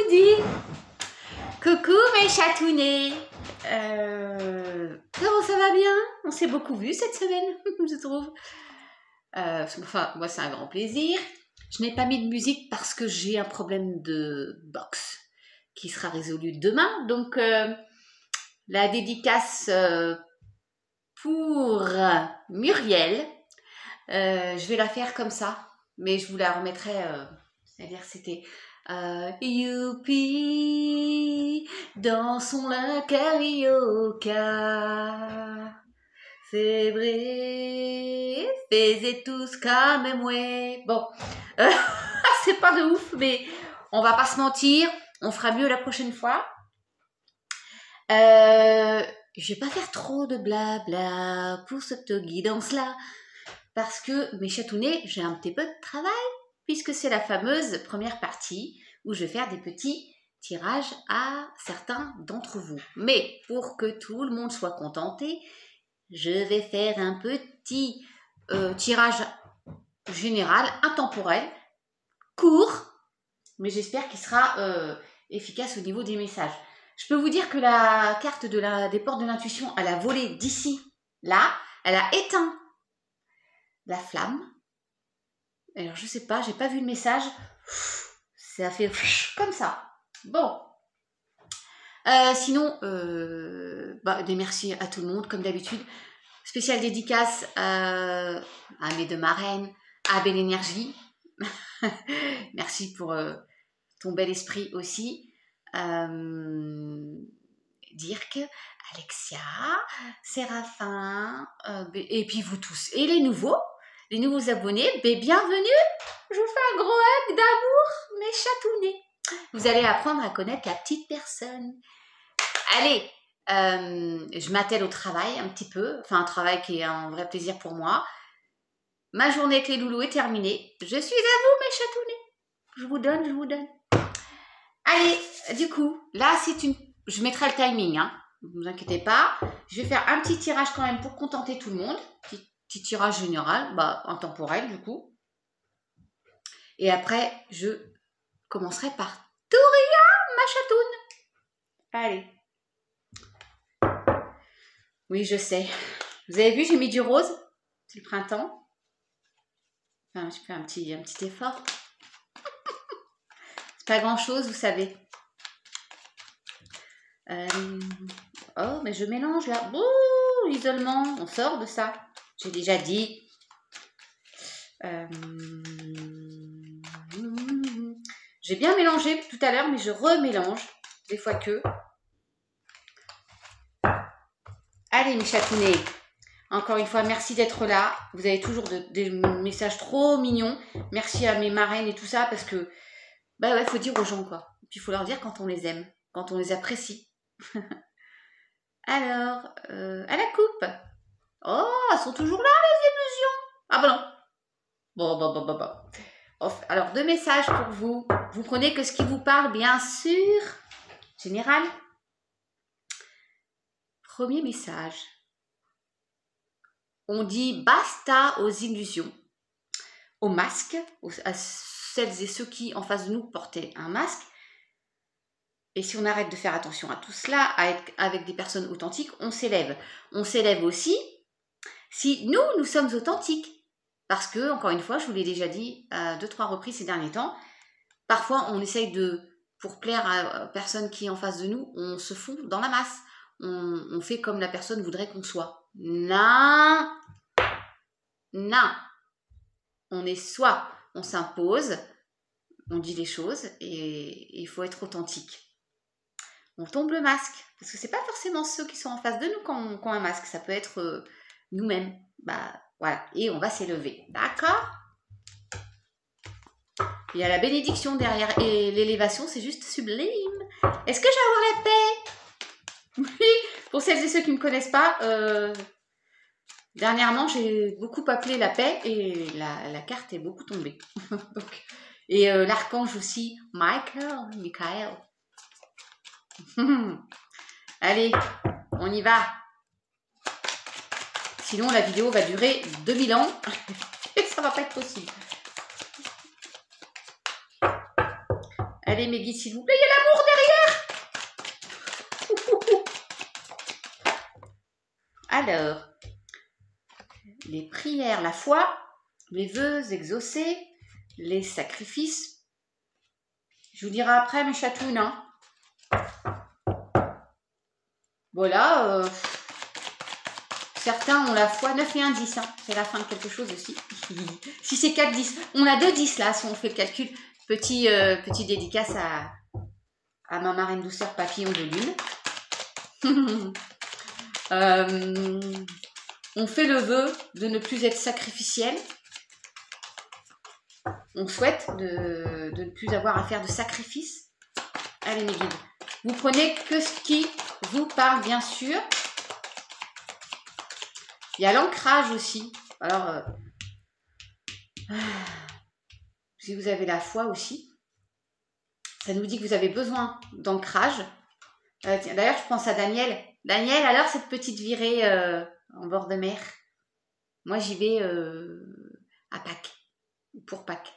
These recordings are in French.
vous dit? Coucou mes chatounets. Comment ça va bien? On s'est beaucoup vu cette semaine, je trouve. Enfin, moi c'est un grand plaisir. Je n'ai pas mis de musique parce que j'ai un problème de box qui sera résolu demain. Donc la dédicace pour Muriel, je vais la faire comme ça, mais je vous la remettrai. C'est-à-dire c'était youpi, dansons la carioca. C'est vrai, faisez tous comme moi. Bon, c'est pas de ouf, mais on va pas se mentir, on fera mieux la prochaine fois. Je vais pas faire trop de blabla pour cette guidance-là, parce que mes chatounets, j'ai un petit peu de travail, puisque c'est la fameuse première partie où je vais faire des petits tirages à certains d'entre vous. Mais pour que tout le monde soit contenté, je vais faire un petit tirage général, intemporel, court, mais j'espère qu'il sera efficace au niveau des messages. Je peux vous dire que la carte des portes de l'intuition, elle a volé d'ici, là, elle a éteint la flamme. Alors je sais pas, j'ai pas vu le message, ça a fait comme ça. Bon. Sinon, des merci à tout le monde, comme d'habitude. Spéciale dédicace à mes deux marraines, à Belle Énergie. Merci pour ton bel esprit aussi. Dirk, Alexia, Séraphin, et puis vous tous. Et les nouveaux abonnés, bienvenue. Je vous fais un gros hug d'amour, mes chatounets. Vous allez apprendre à connaître la petite personne. Allez, je m'attelle au travail un petit peu, enfin un travail qui est un vrai plaisir pour moi. Ma journée avec les loulous est terminée. Je suis à vous mes chatounets. Je vous donne. Allez, du coup, là je mettrai le timing, hein. Ne vous inquiétez pas. Je vais faire un petit tirage quand même pour contenter tout le monde. Petit tirage général, intemporel du coup. Et après, je commencerai par Touria, ma chatoune. Allez. Oui, je sais. Vous avez vu, j'ai mis du rose. C'est le printemps. Enfin, je fais un petit effort. C'est pas grand-chose, vous savez. Oh, mais je mélange là. Ouh, l'isolement. On sort de ça. J'ai déjà dit. J'ai bien mélangé tout à l'heure, mais je remélange. Des fois que. Allez, mes chatounets. Encore une fois, merci d'être là. Vous avez toujours des messages trop mignons. Merci à mes marraines et tout ça, parce que, faut dire aux gens, quoi. Et puis, il faut leur dire quand on les aime, quand on les apprécie. Alors, à la coupe. Oh, elles sont toujours là, les illusions. Ah non. Bon. Alors, 2 messages pour vous. Vous prenez que ce qui vous parle, bien sûr. Général. Premier message. On dit basta aux illusions, aux masques, à celles et ceux qui, en face de nous, portaient un masque. Et si on arrête de faire attention à tout cela, avec des personnes authentiques, on s'élève. On s'élève aussi si nous sommes authentiques. Parce que, encore une fois, je vous l'ai déjà dit à 2-3 reprises ces derniers temps, parfois on essaye pour plaire à personne qui est en face de nous, on se fond dans la masse. On fait comme la personne voudrait qu'on soit. Non. On est soi, on s'impose, on dit les choses et il faut être authentique. On tombe le masque, parce que c'est pas forcément ceux qui sont en face de nous qui ont un masque, ça peut être nous-mêmes. Voilà, et on va s'élever, d'accord? Il y a la bénédiction derrière et l'élévation, c'est juste sublime. Est-ce que je vais avoir la paix? Oui, pour celles et ceux qui ne me connaissent pas, dernièrement, j'ai beaucoup appelé la paix et la carte est beaucoup tombée. Et l'archange aussi, Michael. Allez, on y va. Sinon, la vidéo va durer 2000 ans et ça va pas être possible. Allez, mes guides, s'il vous plaît, il y a la Alors, les prières, la foi, les vœux exaucés, les sacrifices. Je vous dirai après mes chatounes. Hein. Voilà. Certains ont la foi 9 et 1 10. Hein. C'est la fin de quelque chose aussi. Si c'est 4 10. On a 2 10 là si on fait le calcul. Petit dédicace à ma marraine douceur papillon de lune. On fait le vœu de ne plus être sacrificiel. On souhaite de ne plus avoir à faire de sacrifice. Allez mes guides, vous prenez que ce qui vous parle bien sûr. Il y a l'ancrage aussi. Alors, si vous avez la foi aussi, ça nous dit que vous avez besoin d'ancrage. D'ailleurs, je pense à Daniel. Daniel, alors cette petite virée en bord de mer. Moi, j'y vais à Pâques, pour Pâques.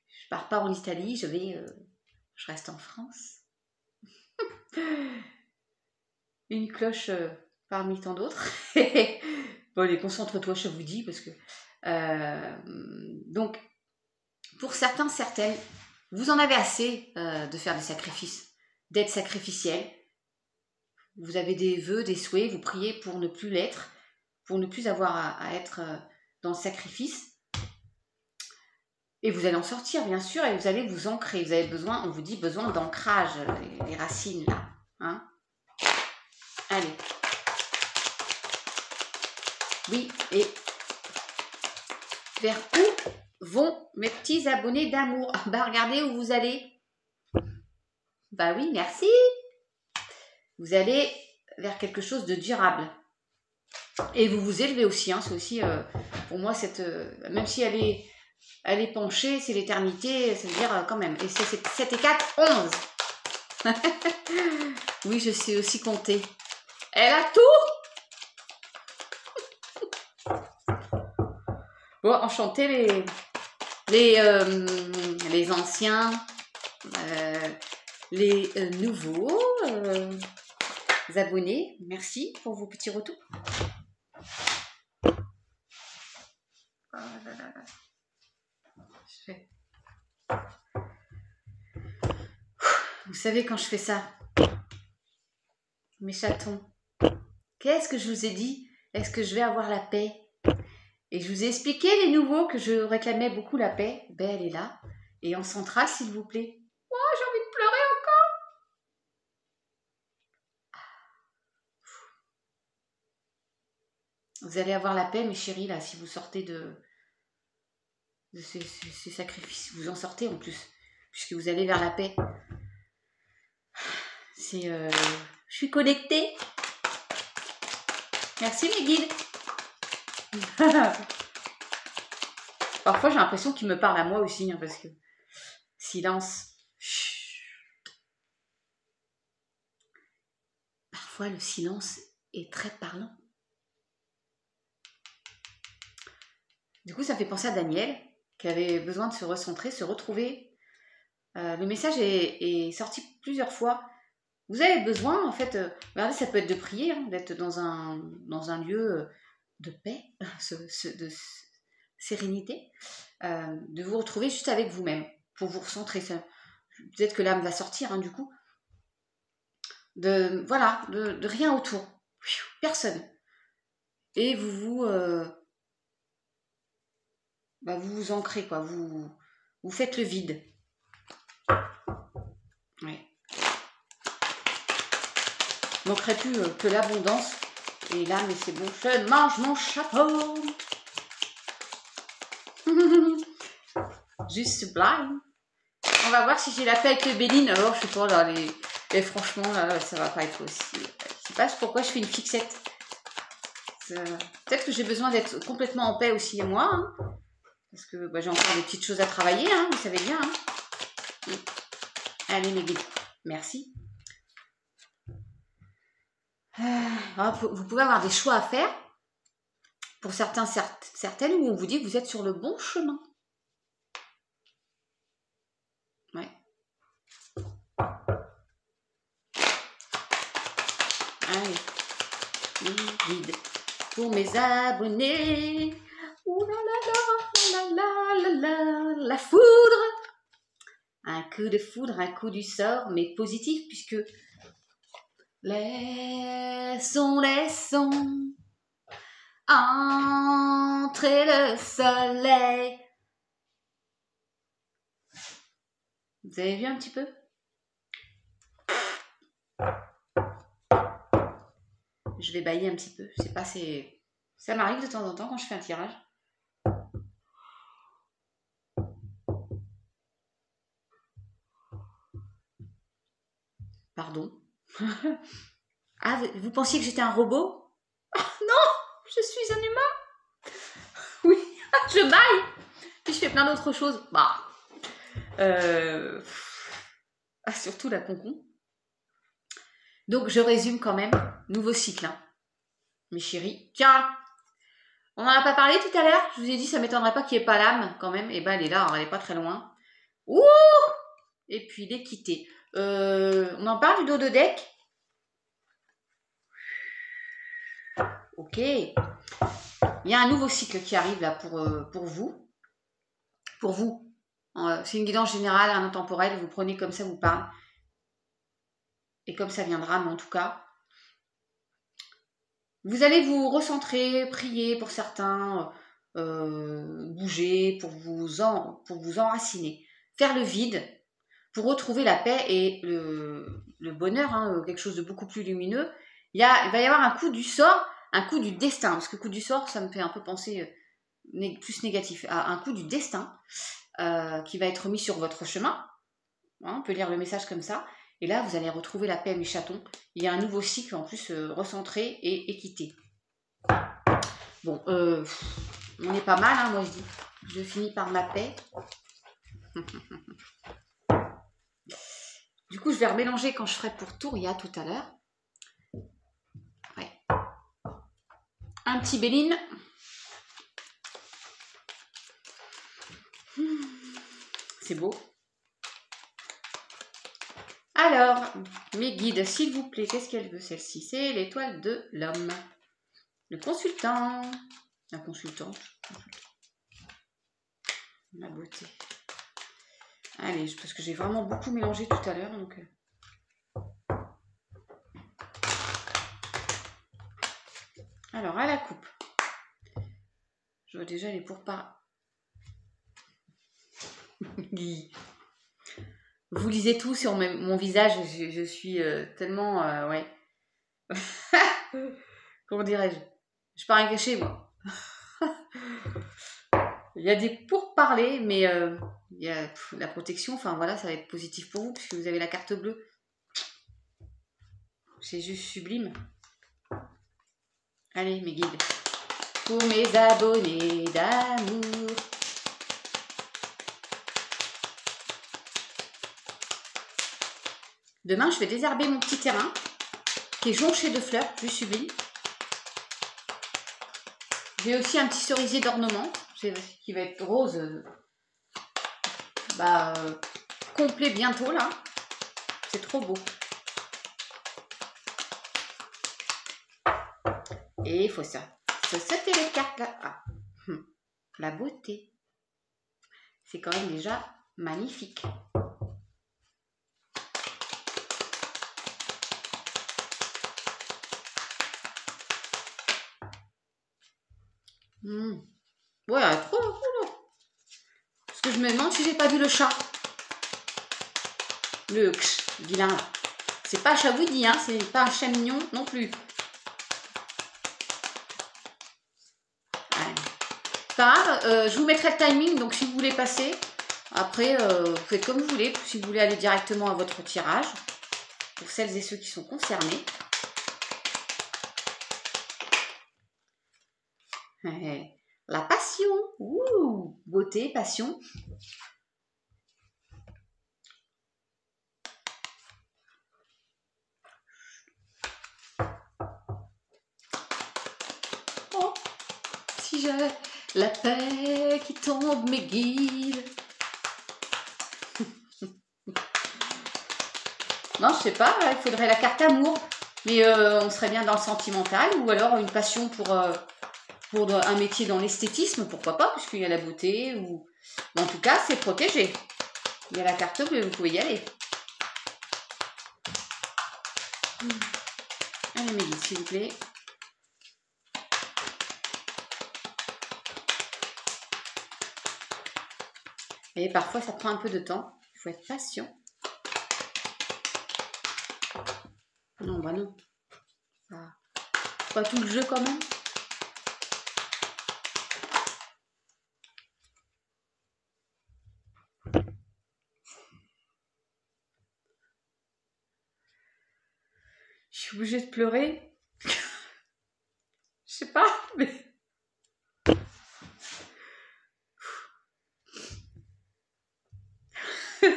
Je pars pas en Italie, je reste en France. Une cloche parmi tant d'autres. Bon, allez, concentre-toi, je vous dis, parce que... donc, pour certains, certaines, vous en avez assez de faire des sacrifices, d'être sacrificiel. Vous avez des vœux, des souhaits, vous priez pour ne plus l'être, pour ne plus avoir à être dans le sacrifice. Et vous allez en sortir, bien sûr, et vous allez vous ancrer. Vous avez besoin, on vous dit, besoin d'ancrage, les racines, là. Hein? Allez. Oui, et vers où vont mes petits abonnés d'amour? Bah, regardez où vous allez. Bah oui, merci. Vous allez vers quelque chose de durable. Et vous vous élevez aussi. Hein, c'est aussi, pour moi, même si elle est penchée, c'est l'éternité, ça veut dire quand même. Et c'est 7 et 4, 11. Oui, je sais aussi compter. Elle a tout. Bon, enchanté les anciens, les nouveaux abonnés. Merci pour vos petits retours. Oh là là là. Vous savez quand je fais ça, mes chatons, qu'est-ce que je vous ai dit? Est-ce que je vais avoir la paix? Et je vous ai expliqué, les nouveaux, que je réclamais beaucoup la paix. Ben, elle est là. Et en centrale, s'il vous plaît. Oh, j'ai envie de pleurer encore. Vous allez avoir la paix, mes chéris, là, si vous sortez de ces sacrifices. Vous en sortez, en plus, puisque vous allez vers la paix. Je suis connectée. Merci, mes guides. Parfois, j'ai l'impression qu'il me parle à moi aussi, hein, parce que silence. Chut. Parfois, le silence est très parlant. Du coup, ça fait penser à Daniel, qui avait besoin de se recentrer, se retrouver. Le message est sorti plusieurs fois. Vous avez besoin, en fait, regardez, ça peut être de prier, hein, d'être dans un lieu de paix, de sérénité, de vous retrouver juste avec vous-même, pour vous recentrer. Peut-être que l'âme va sortir, hein, du coup. De rien autour. Personne. Et vous vous ancrez, quoi. Vous faites le vide. Ouais. Il ne manquerait plus que l'abondance. Et là, mais c'est bon, je mange mon chapeau. Juste sublime. On va voir si j'ai la paix avec le Béline. Alors, je sais pas, là, et franchement, là, ça va pas être possible. Je sais pas pourquoi je fais une fixette. Peut-être que j'ai besoin d'être complètement en paix aussi, moi. Hein, parce que j'ai encore des petites choses à travailler, hein, vous savez bien. Hein. Allez, mes guides. Merci. Vous pouvez avoir des choix à faire. Pour certains, certaines, où on vous dit que vous êtes sur le bon chemin. Ouais. Allez. Vide. pour mes abonnés. Ouh là là là là là là, la foudre. Un coup de foudre, un coup du sort, mais positif puisque laissons entrer le soleil. Vous avez vu un petit peu? Je vais bailler un petit peu. Je sais pas, ça m'arrive de temps en temps quand je fais un tirage. Pardon. Ah, vous pensiez que j'étais un robot? Non, je suis un humain. Oui, je baille. Puis je fais plein d'autres choses. Bah. Surtout la concon. Donc, je résume quand même. Nouveau cycle, hein. Mes chéris. Tiens, on n'en a pas parlé tout à l'heure. Je vous ai dit, ça m'étonnerait pas qu'il n'y ait pas l'âme quand même. Et ben, elle est là, elle n'est pas très loin. Ouh! Et puis, l'équité. On en parle du dos de deck? Ok. Il y a un nouveau cycle qui arrive là pour vous. Pour vous. C'est une guidance générale, un intemporel. Vous prenez comme ça vous parle. Et comme ça viendra, mais en tout cas, vous allez vous recentrer, prier pour certains, bouger pour vous enraciner, faire le vide pour retrouver la paix et le bonheur, hein, quelque chose de beaucoup plus lumineux. Il va y avoir un coup du sort, un coup du destin, parce que coup du sort, ça me fait un peu penser plus négatif, à un coup du destin qui va être mis sur votre chemin. Hein, on peut lire le message comme ça. Et là, vous allez retrouver la paix, mes chatons. Il y a un nouveau cycle en plus recentré et équité. Bon, on est pas mal, hein, moi je dis. Je finis par ma paix. Du coup, je vais remélanger quand je ferai pour Touria tout à l'heure. Ouais. Un petit Béline. C'est beau. Alors, mes guides, s'il vous plaît, qu'est-ce qu'elle veut celle-ci? C'est l'étoile de l'homme. Le consultant. La consultante. La beauté. Allez, parce que j'ai vraiment beaucoup mélangé tout à l'heure. Donc... Alors, à la coupe. Je vois déjà les pourparlers. Vous lisez tout sur mon visage. Je suis tellement... ouais. Comment dirais-je? Je pars un cachet, moi. Il y a des pourparlers, mais il y a la protection. Enfin, voilà, ça va être positif pour vous, puisque vous avez la carte bleue. C'est juste sublime. Allez, mes guides. Pour mes abonnés d'amour. Demain, je vais désherber mon petit terrain, qui est jonché de fleurs, plus sublime. J'ai aussi un petit cerisier d'ornement, qui va être rose, complet bientôt, là. C'est trop beau. Et il faut ça. Se sauter les cartes, là. Ah. La beauté. C'est quand même déjà magnifique. Ouais, trop. Parce que je me demande si j'ai pas vu le chat. Le vilain là. C'est pas un chat Woody, hein, c'est pas un chat mignon non plus. Pas grave, je vous mettrai le timing, donc si vous voulez passer, après vous faites comme vous voulez, si vous voulez aller directement à votre tirage, pour celles et ceux qui sont concernés. La passion, ouh, beauté, passion. Oh, si j'ai la paix qui tombe mes guides. Non, je sais pas, il faudrait la carte amour. Mais on serait bien dans le sentimental, ou alors une passion pour un métier dans l'esthétisme, pourquoi pas, puisqu'il y a la beauté, ou... Mais en tout cas, c'est protégé. Il y a la carte bleue, vous pouvez y aller. Allez, mes guides, s'il vous plaît. Et parfois, ça prend un peu de temps. Il faut être patient. Non, bah non. Pas tout le jeu quand même. Je suis obligée de pleurer. Je sais pas, mais... Je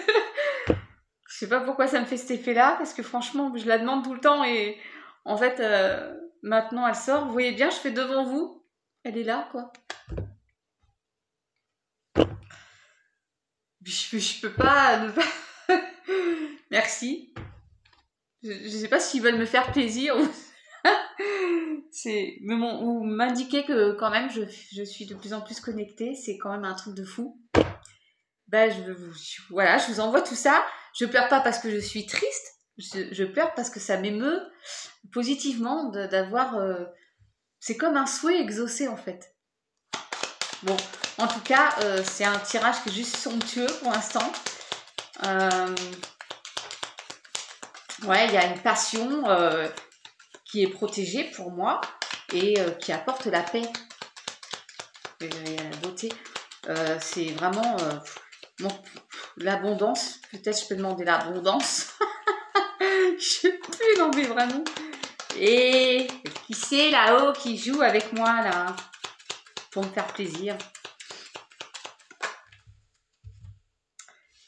sais pas pourquoi ça me fait cet effet-là, parce que franchement, je la demande tout le temps et en fait, maintenant elle sort. Vous voyez bien, je fais devant vous. Elle est là, quoi. Je peux pas ne pas... Merci. Je sais pas s'ils veulent me faire plaisir ou... ou m'indiquer que quand même je suis de plus en plus connectée. C'est quand même un truc de fou. Ben, voilà, je vous envoie tout ça. Je pleure pas parce que je suis triste. Je pleure parce que ça m'émeut positivement d'avoir... c'est comme un souhait exaucé, en fait. Bon, en tout cas, c'est un tirage qui est juste somptueux pour l'instant. Ouais, il y a une passion qui est protégée pour moi et qui apporte la paix et la beauté. C'est vraiment... l'abondance, peut-être je peux demander l'abondance. Je sais plus, non mais vraiment. Et qui c'est là-haut qui joue avec moi là pour me faire plaisir.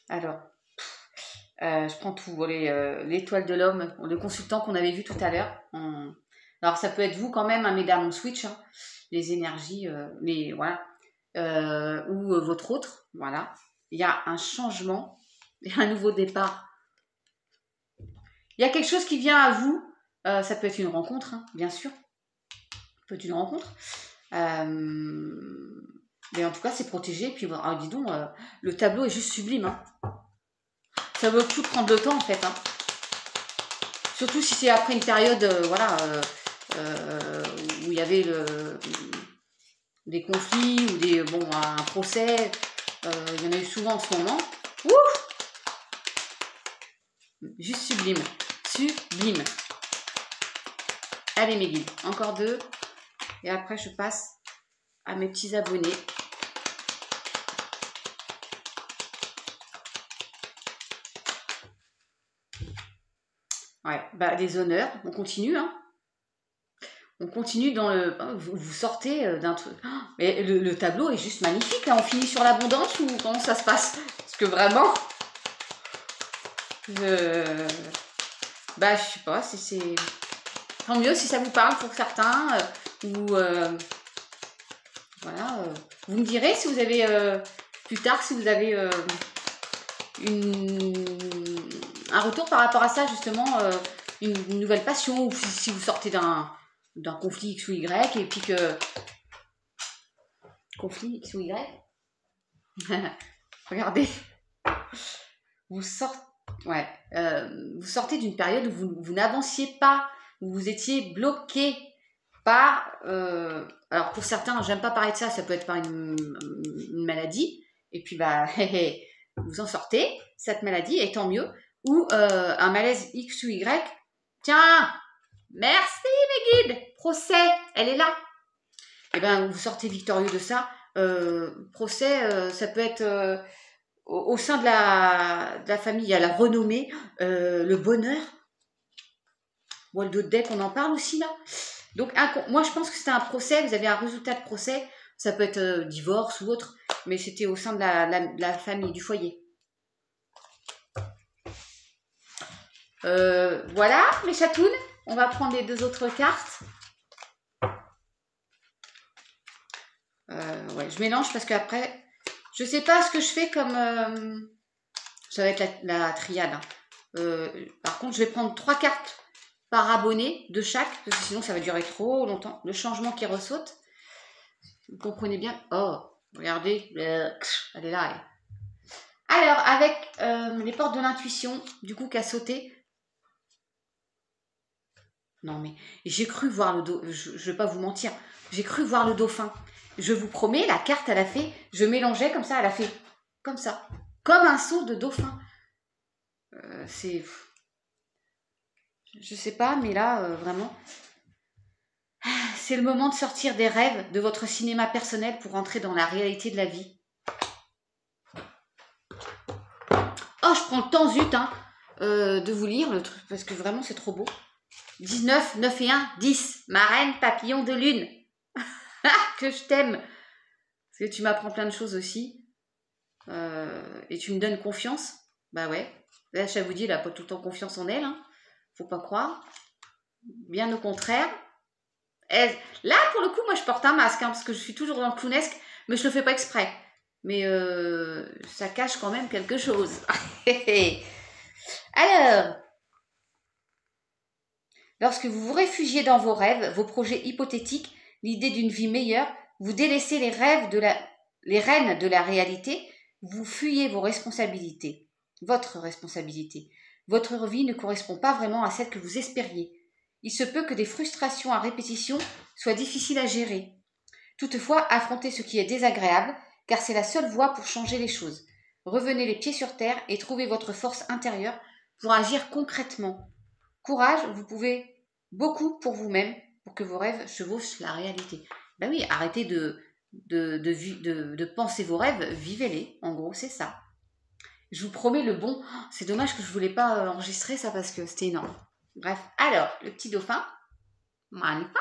Alors, je prends tout, l'étoile de l'homme, le consultant qu'on avait vu tout à l'heure. Alors ça peut être vous quand même, hein, mesdames, on switch, hein, les énergies, voilà, ou votre autre, voilà. Il y a un changement, il y a un nouveau départ. Il y a quelque chose qui vient à vous. Ça peut être une rencontre, hein, bien sûr. Ça peut être une rencontre. Mais en tout cas, c'est protégé. Puis, dis donc, le tableau est juste sublime. Hein. Ça vaut le coup de prendre le temps, en fait. Hein. Surtout si c'est après une période, où il y avait des conflits ou un procès. Il y en a eu souvent en ce moment. Ouf! Juste sublime. Sublime. Allez mes guides, encore 2. Et après je passe à mes petits abonnés. Ouais, bah des honneurs, on continue. Hein. On continue dans le... Vous sortez d'un truc... Mais le tableau est juste magnifique. Là, on finit sur l'abondance ou comment ça se passe? Parce que vraiment... Bah je sais pas si c'est... Tant mieux si ça vous parle pour certains. Voilà. Vous me direz si vous avez... plus tard, si vous avez... un retour par rapport à ça, justement, une nouvelle passion, ou si vous sortez d'un conflit X ou Y, et puis que... Conflit X ou Y. Regardez. Vous sortez d'une période où vous n'avanciez pas, où vous étiez bloqué par... alors pour certains, j'aime pas parler de ça, ça peut être par une maladie, et puis bah... vous en sortez, cette maladie, et tant mieux, ou un malaise X ou Y. Tiens, merci mes guides, procès, elle est là. Et bien, vous sortez victorieux de ça. Procès, ça peut être au sein de la famille, il y a la renommée, le bonheur. Waldo Deck, on en parle aussi là. Donc, moi, je pense que c'était un procès, vous avez un résultat de procès, ça peut être divorce ou autre, mais c'était au sein de la famille, du foyer. Voilà, mes chatounes, on va prendre les 2 autres cartes. Ouais, je mélange parce qu'après, je sais pas ce que je fais comme... ça va être la triade. Hein. Par contre, je vais prendre 3 cartes par abonné de chaque, parce que sinon ça va durer trop longtemps. Le changement qui ressaute. Vous comprenez bien. Oh, regardez. Elle est là. Elle. Alors, avec les portes de l'intuition, du coup, qui a sauté. Non, mais j'ai cru voir le dos. Je ne vais pas vous mentir. J'ai cru voir le dauphin. Je vous promets, la carte, elle a fait. Je mélangeais comme ça, elle a fait comme ça. Comme un saut de dauphin. C'est. Je sais pas, mais là, vraiment. C'est le moment de sortir des rêves de votre cinéma personnel pour entrer dans la réalité de la vie. Oh, je prends le temps, zut, hein, de vous lire le truc, parce que vraiment, c'est trop beau. 19, 9 et 1, 10. Ma reine papillon de lune. Que je t'aime. Parce que tu m'apprends plein de choses aussi. Et tu me donnes confiance. Bah ouais. Là, je vous dis, elle n'a pas tout le temps confiance en elle. Hein. Faut pas croire. Bien au contraire. Là, pour le coup, moi, je porte un masque. Hein, parce que je suis toujours dans le clownesque. Mais je le fais pas exprès. Mais ça cache quand même quelque chose. Alors, lorsque vous vous réfugiez dans vos rêves, vos projets hypothétiques, l'idée d'une vie meilleure, vous délaissez les rênes de la réalité, vous fuyez vos responsabilités, votre responsabilité. Votre vie ne correspond pas vraiment à celle que vous espériez. Il se peut que des frustrations à répétition soient difficiles à gérer. Toutefois, affrontez ce qui est désagréable, car c'est la seule voie pour changer les choses. Revenez les pieds sur terre et trouvez votre force intérieure pour agir concrètement. Courage, vous pouvez beaucoup pour vous-même, pour que vos rêves chevauchent la réalité. Ben oui, arrêtez de penser vos rêves, vivez-les. En gros, c'est ça. Je vous promets le bon. C'est dommage que je ne voulais pas enregistrer ça parce que c'était énorme. Bref, alors, le petit dauphin. Magnifique.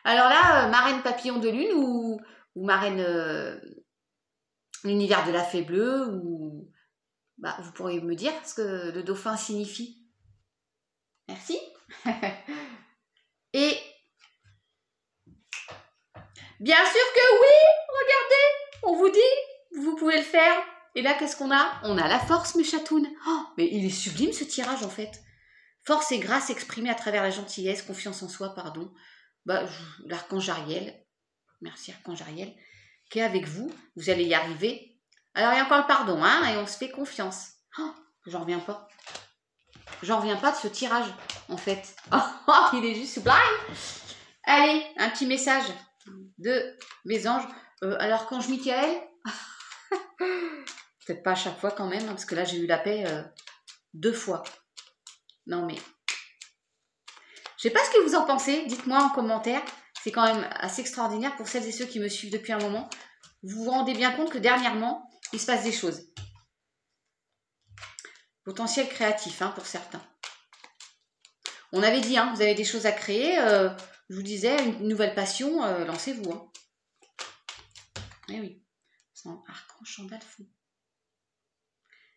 Alors là, marraine papillon de lune ou marraine l'univers de la fée bleue ou... Bah, vous pourriez me dire ce que le dauphin signifie. Merci. Et bien sûr que oui, regardez, on vous dit, vous pouvez le faire. Et là, qu'est-ce qu'on a? On a la force, mes chatounes. Oh, mais il est sublime ce tirage en fait. Force et grâce exprimée à travers la gentillesse, confiance en soi, pardon. Bah, l'archange Ariel, merci archange Ariel, qui est avec vous. Vous allez y arriver. Alors, il y a encore le pardon, hein, et on se fait confiance. Oh, j'en reviens pas. J'en reviens pas de ce tirage, en fait. Oh, il est juste sublime. Allez, un petit message de mes anges. Alors, quand je Michael, peut-être pas à chaque fois quand même, hein, parce que là, j'ai eu la paix 2 fois. Non, mais... Je sais pas ce que vous en pensez. Dites-moi en commentaire. C'est quand même assez extraordinaire pour celles et ceux qui me suivent depuis un moment. Vous vous rendez bien compte que dernièrement, il se passe des choses. Potentiel créatif, hein, pour certains. On avait dit, hein, vous avez des choses à créer. Je vous disais, une nouvelle passion, lancez-vous. Hein. Eh oui. Archange Chandalfou.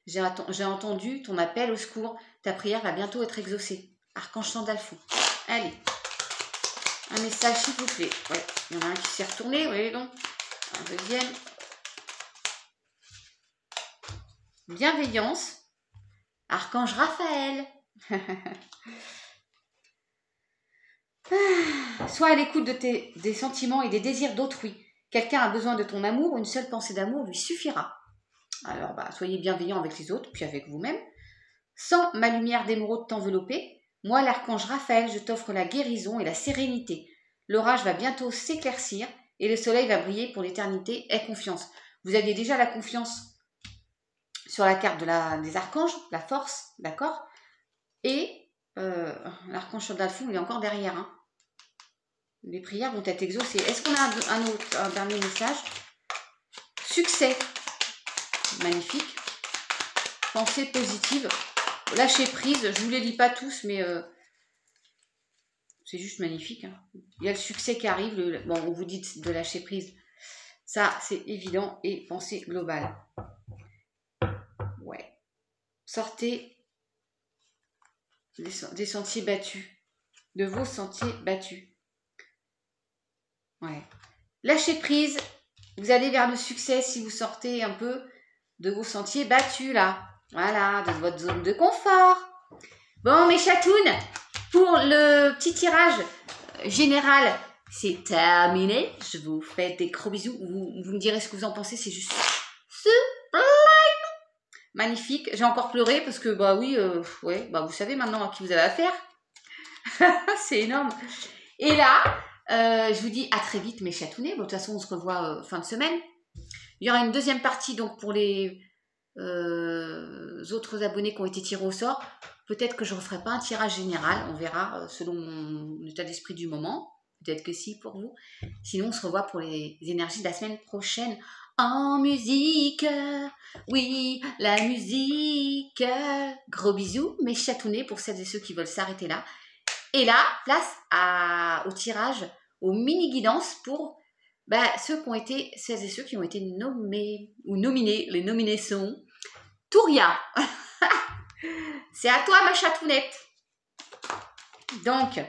J'ai entendu ton appel au secours. Ta prière va bientôt être exaucée. Archange Chandalfou. Allez. Un message, s'il vous plaît. Ouais. Il y en a un qui s'est retourné. Oui, donc. Un deuxième. Bienveillance. Archange Raphaël. Sois à l'écoute des sentiments et des désirs d'autrui. Quelqu'un a besoin de ton amour, une seule pensée d'amour lui suffira. Alors, soyez bienveillant avec les autres, puis avec vous-même. Sans ma lumière d'émeraude t'envelopper, moi, l'archange Raphaël, je t'offre la guérison et la sérénité. L'orage va bientôt s'éclaircir et le soleil va briller pour l'éternité. Aie confiance. Vous aviez déjà la confiance sur la carte des archanges, la force, d'accord? Et l'archange Chandalfou, il est encore derrière. Hein. Les prières vont être exaucées. Est-ce qu'on a un dernier message? Succès. Magnifique. Pensée positive. Lâcher prise. Je ne vous les lis pas tous, mais c'est juste magnifique. Hein. Il y a le succès qui arrive. Bon, on vous dit de lâcher prise. Ça, c'est évident. Et pensée globale. Ouais. Sortez des sentiers battus. De vos sentiers battus. Ouais. Lâchez prise. Vous allez vers le succès si vous sortez un peu de vos sentiers battus là. Voilà, de votre zone de confort. Bon, mes chatounes, pour le petit tirage général, c'est terminé. Je vous fais des gros bisous. Vous me direz ce que vous en pensez. C'est juste sublime. Magnifique. J'ai encore pleuré parce que, bah oui, ouais, bah vous savez maintenant à qui vous avez affaire. C'est énorme. Et là, je vous dis à très vite, mes chatounets. Bon, de toute façon, on se revoit fin de semaine. Il y aura une deuxième partie donc pour les autres abonnés qui ont été tirés au sort. Peut-être que je ne referai pas un tirage général. On verra selon mon état d'esprit du moment. Peut-être que si pour vous. Sinon, on se revoit pour les énergies de la semaine prochaine. En musique, oui, la musique. Gros bisous, mes chatounets, pour celles et ceux qui veulent s'arrêter là. Et là, place au tirage, aux mini-guidances pour ceux qui ont été, celles et ceux qui ont été nommés ou nominés. Les nominés sont Touria. C'est à toi, ma chatounette. Donc,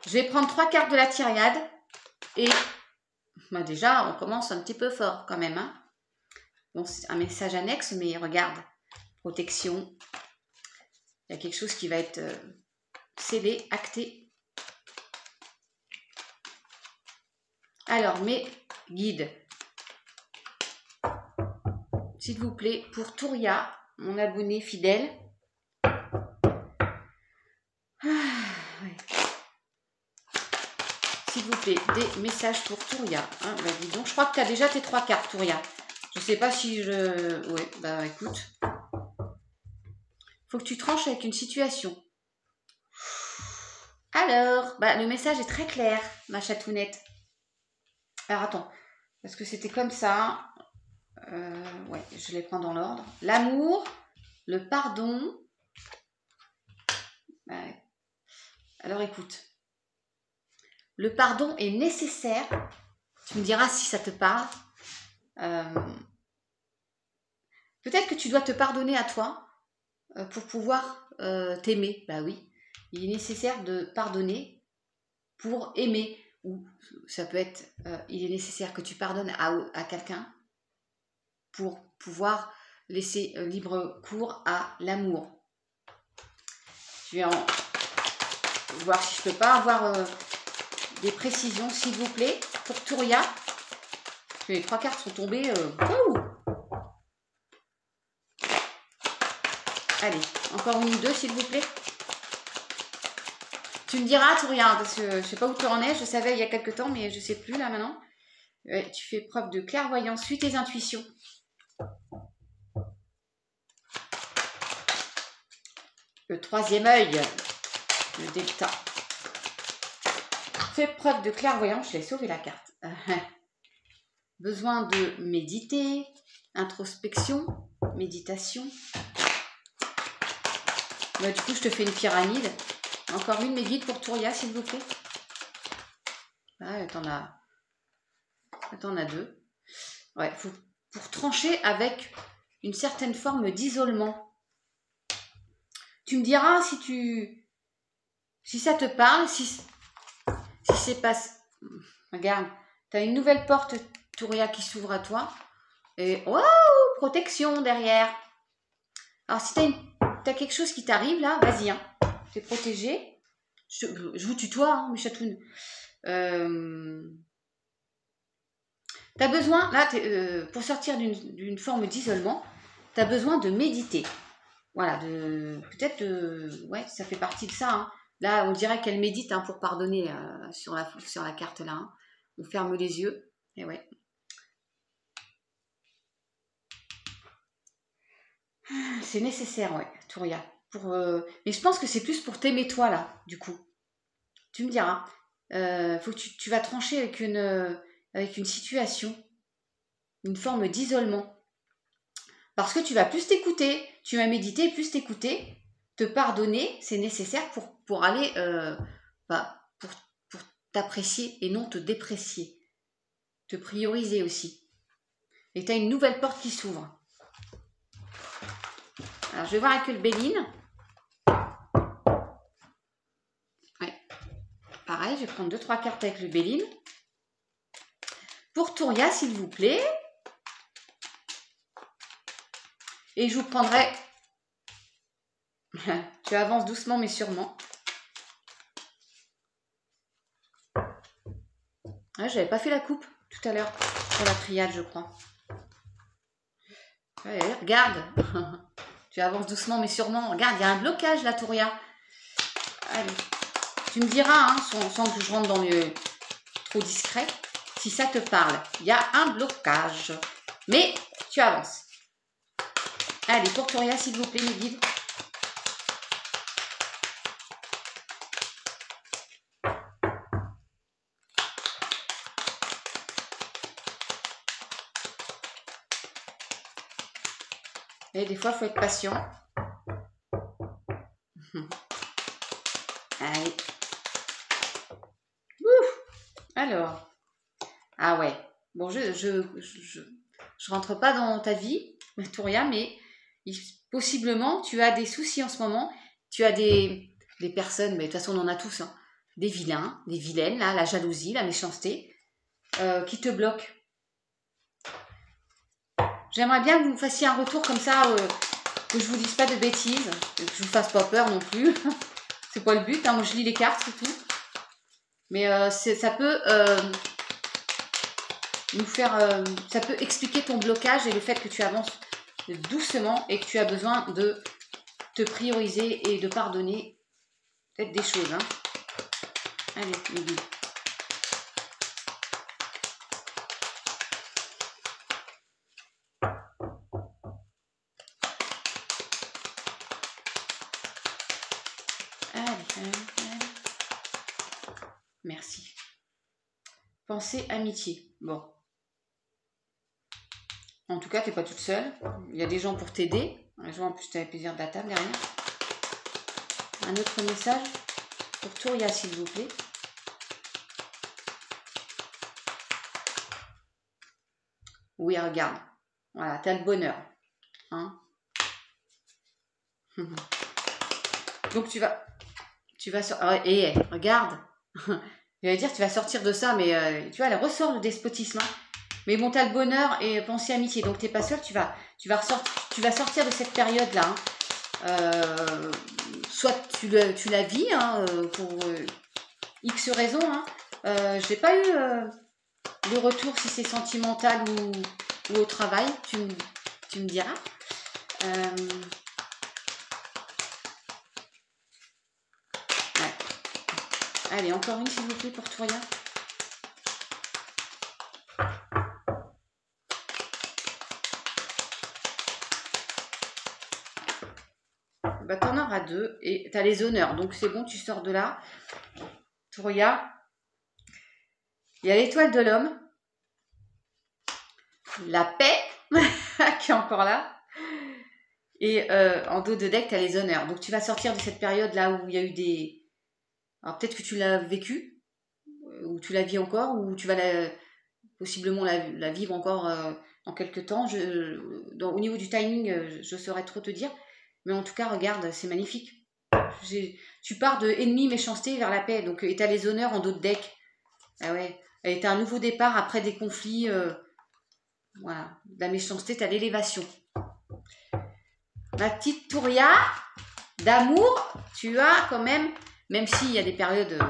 je vais prendre 3 cartes de la tirade et déjà, on commence un petit peu fort quand même. Hein. Bon, c'est un message annexe, mais regarde, protection. Il y a quelque chose qui va être scellé, acté. Alors, mes guides, s'il vous plaît, pour Touria, mon abonné fidèle. Ouais. S'il vous plaît, des messages pour Touria. Hein, bah dis donc, je crois que tu as déjà tes 3 cartes, Touria. Je sais pas si je... Ouais, bah écoute. Faut que tu tranches avec une situation. Alors, le message est très clair, ma chatounette. Alors attends, parce que c'était comme ça. Ouais, je les prends dans l'ordre. L'amour, le pardon. Ouais. Alors écoute. Le pardon est nécessaire. Tu me diras si ça te parle. Peut-être que tu dois te pardonner à toi pour pouvoir t'aimer. Bah oui. Il est nécessaire de pardonner pour aimer. Ou ça peut être, il est nécessaire que tu pardonnes à quelqu'un pour pouvoir laisser libre cours à l'amour. Je vais voir si je peux pas avoir des précisions, s'il vous plaît, pour Touria. Les 3 cartes sont tombées. Allez, encore une ou deux, s'il vous plaît. Tu me diras, Touria, parce que je ne sais pas où tu en es. Je savais il y a quelques temps, mais je ne sais plus là maintenant. Ouais, tu fais preuve de clairvoyance, suis tes intuitions. Le 3e œil, le delta. Fais preuve de clairvoyance, je l'ai sauvé la carte. Besoin de méditer, introspection, méditation. Du coup, je te fais une pyramide. Encore une, mes guides pour Touria, s'il vous plaît. Ah, t'en as 2. Ouais, pour trancher avec une certaine forme d'isolement. Tu me diras si ça te parle, si c'est pas... Regarde, tu as une nouvelle porte, Touria, qui s'ouvre à toi. Et waouh, protection derrière. Alors, si tu as quelque chose qui t'arrive là, vas-y, hein. Tu es protégé. Je vous tutoie, hein, mes chatounes. Tu as besoin, là, pour sortir d'une forme d'isolement, tu as besoin de méditer. Voilà, peut-être, ouais, ça fait partie de ça. Hein. Là, on dirait qu'elle médite pour pardonner sur la carte là. Hein. On ferme les yeux. Et ouais. C'est nécessaire, ouais, Touria. Mais je pense que c'est plus pour t'aimer toi là, du coup. Tu me diras. Faut que tu vas trancher avec une situation, une forme d'isolement. Parce que tu vas plus t'écouter, tu vas méditer, plus t'écouter, te pardonner, c'est nécessaire pour aller, pour t'apprécier et non te déprécier. Te prioriser aussi. Et tu as une nouvelle porte qui s'ouvre. Alors, je vais voir avec le Béline. Ouais. Pareil, je vais prendre 2-3 cartes avec le Béline. Pour Touria, s'il vous plaît. Et je vous prendrai Tu avances doucement mais sûrement. Ouais, j'avais pas fait la coupe tout à l'heure pour la triade, je crois. Ouais, regarde. Tu avances doucement mais sûrement. Regarde, il y a un blocage là, Touria. Allez. Tu me diras, hein, sans que je rentre dans le trop discret, si ça te parle. Il y a un blocage. Mais tu avances. Allez, pour Touria, s'il vous plaît, mes guides. Et des fois, il faut être patient. Allez. Ouf. Alors. Ah ouais. Bon, je rentre pas dans ta vie, Touria, mais possiblement, tu as des soucis en ce moment. Tu as des personnes, mais de toute façon, on en a tous, hein, des vilains, des vilaines, là, la jalousie, la méchanceté, qui te bloquent. J'aimerais bien que vous me fassiez un retour comme ça, que je vous dise pas de bêtises, que je vous fasse pas peur non plus. C'est pas le but, hein. Moi je lis les cartes, c'est tout. Mais ça peut nous faire, ça peut expliquer ton blocage et le fait que tu avances doucement et que tu as besoin de te prioriser et de pardonner peut-être des choses. Hein. Allez, les guides. Merci. Pensée amitié. Bon. En tout cas, tu n'es pas toute seule. Il y a des gens pour t'aider. Les gens, en plus, tu as le plaisir de la table derrière. Un autre message pour Touria, s'il vous plaît. Oui, regarde. Voilà, tu as le bonheur. Hein. Donc, tu vas et regarde. J'allais dire, tu vas sortir de ça, mais tu vois, elle ressort le despotisme. Hein. Mais bon, tu as le bonheur et pensée amitié. Donc, tu n'es pas seule. Tu vas sortir de cette période-là. Hein. Soit tu la vis hein, pour X raisons. Hein. Je n'ai pas eu le retour si c'est sentimental ou au travail. Tu me diras. Ouais. Allez, encore une s'il vous plaît pour Touria. Bah, t'en auras deux et t'as les honneurs. Donc c'est bon, tu sors de là. Touria. Il y a l'étoile de l'homme. La paix qui est encore là. Et en dos de deck, tu as les honneurs. Donc tu vas sortir de cette période-là où il y a eu des... Alors peut-être que tu l'as vécu, ou tu la vis encore, ou tu vas possiblement la vivre encore en quelques temps. Au niveau du timing, je saurais trop te dire. Mais en tout cas, regarde, c'est magnifique. Tu pars de ennemi, méchanceté vers la paix. Donc, et tu as les honneurs en dos de deck. Ah ouais. Et tu as un nouveau départ après des conflits. Voilà. De la méchanceté, tu as l'élévation. Ma petite Touria, d'amour, tu as quand même s'il y a des périodes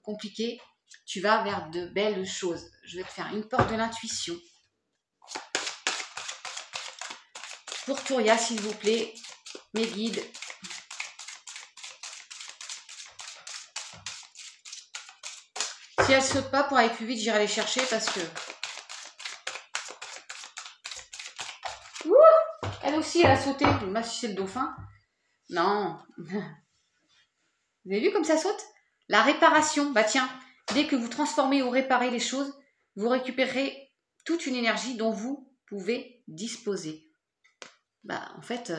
compliquées, tu vas vers de belles choses. Je vais te faire une porte de l'intuition. Pour Touria, s'il vous plaît, mes guides. Si elle saute pas pour aller plus vite, j'irai les chercher parce que... Ouh, elle aussi, elle a sauté. Moi, si c'est le dauphin. Non. Vous avez vu comme ça saute? La réparation. Bah tiens, dès que vous transformez ou réparez les choses, vous récupérez toute une énergie dont vous pouvez disposer. Bah, en fait,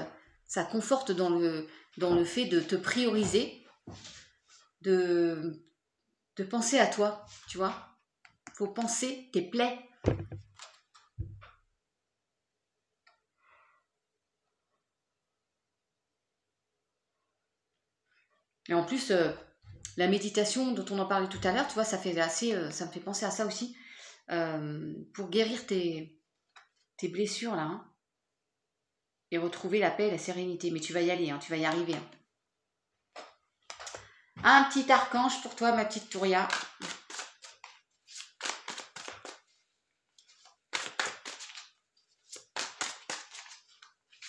ça conforte dans le fait de te prioriser, de penser à toi, tu vois. Faut penser tes plaies. Et en plus, la méditation dont on en parlait tout à l'heure, tu vois, ça me fait penser à ça aussi. Pour guérir tes blessures là. Hein. et retrouver la paix et la sérénité. Mais tu vas y aller, hein, tu vas y arriver. Hein. Un petit archange pour toi, ma petite Touria.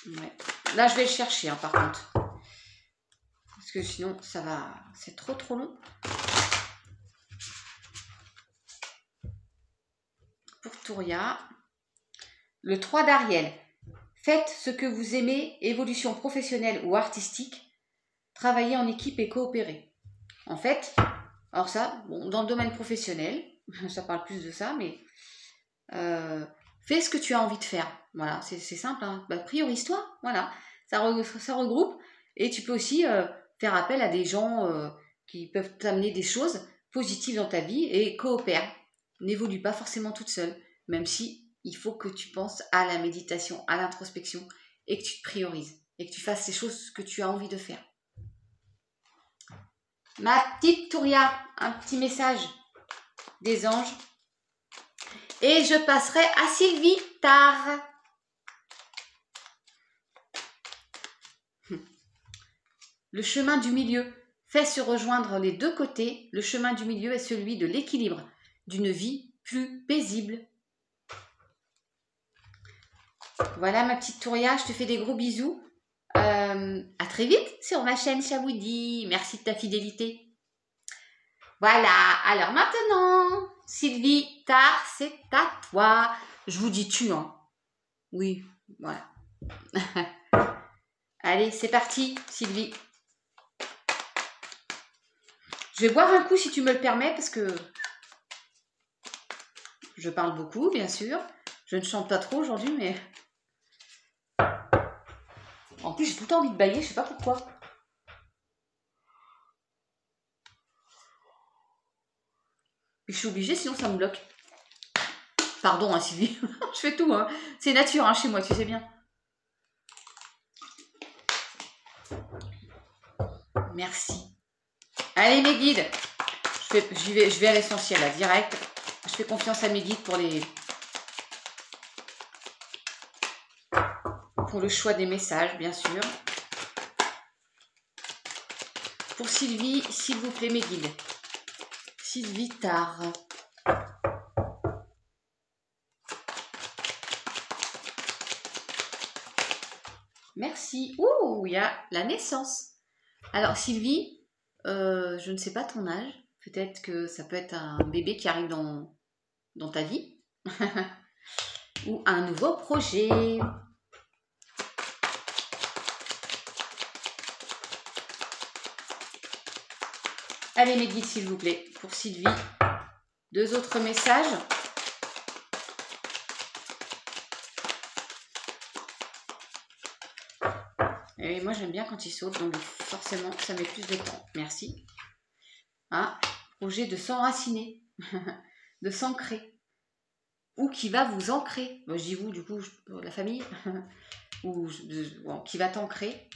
Ouais. Là, je vais le chercher, hein, par contre. Parce que sinon, ça va... C'est trop long. Pour Touria. Le 3 d'Ariel. Faites ce que vous aimez, évolution professionnelle ou artistique. Travaillez en équipe et coopérer. En fait, alors ça, bon, dans le domaine professionnel, ça parle plus de ça, mais fais ce que tu as envie de faire. Voilà, c'est simple. Hein. Bah, priorise-toi. Voilà, ça regroupe. Et tu peux aussi faire appel à des gens qui peuvent t'amener des choses positives dans ta vie et coopère. N'évolue pas forcément toute seule, même si il faut que tu penses à la méditation, à l'introspection et que tu te priorises et que tu fasses ces choses que tu as envie de faire. Ma petite Touria, un petit message des anges. Et je passerai à Sylvie tard. Le chemin du milieu fait se rejoindre les deux côtés. Le chemin du milieu est celui de l'équilibre, d'une vie plus paisible. Voilà ma petite Touria, je te fais des gros bisous. À très vite sur ma chaîne Chawoudi. Merci de ta fidélité. Voilà, alors maintenant, Sylvie, tard, c'est à toi. Je vous dis tu, hein. Oui, voilà. Allez, c'est parti, Sylvie. Je vais boire un coup si tu me le permets, parce que je parle beaucoup, bien sûr. Je ne chante pas trop aujourd'hui, mais... En plus, j'ai tout le temps envie de bailler, je sais pas pourquoi. Je suis obligée, sinon ça me bloque. Pardon, hein, Sylvie. Je fais tout, hein. C'est nature, hein, chez moi, tu sais bien. Merci. Allez, mes guides. Je vais à l'essentiel, là, direct. Je fais confiance à mes guides pour le choix des messages, bien sûr. Pour Sylvie, s'il vous plaît, mes guides. Sylvie tard. Merci. Ouh, il y a la naissance. Alors, Sylvie, je ne sais pas ton âge. Peut-être que ça peut être un bébé qui arrive dans ta vie. Ou un nouveau projet. Allez, mes guides, s'il vous plaît. Pour Sylvie, 2 autres messages. Et moi, j'aime bien quand il saute, donc forcément, ça met plus de temps. Merci. Ah, projet de s'enraciner, de s'ancrer. Ou qui va vous ancrer. Moi, je dis vous, du coup, la famille. Ou bon, qui va t'ancrer.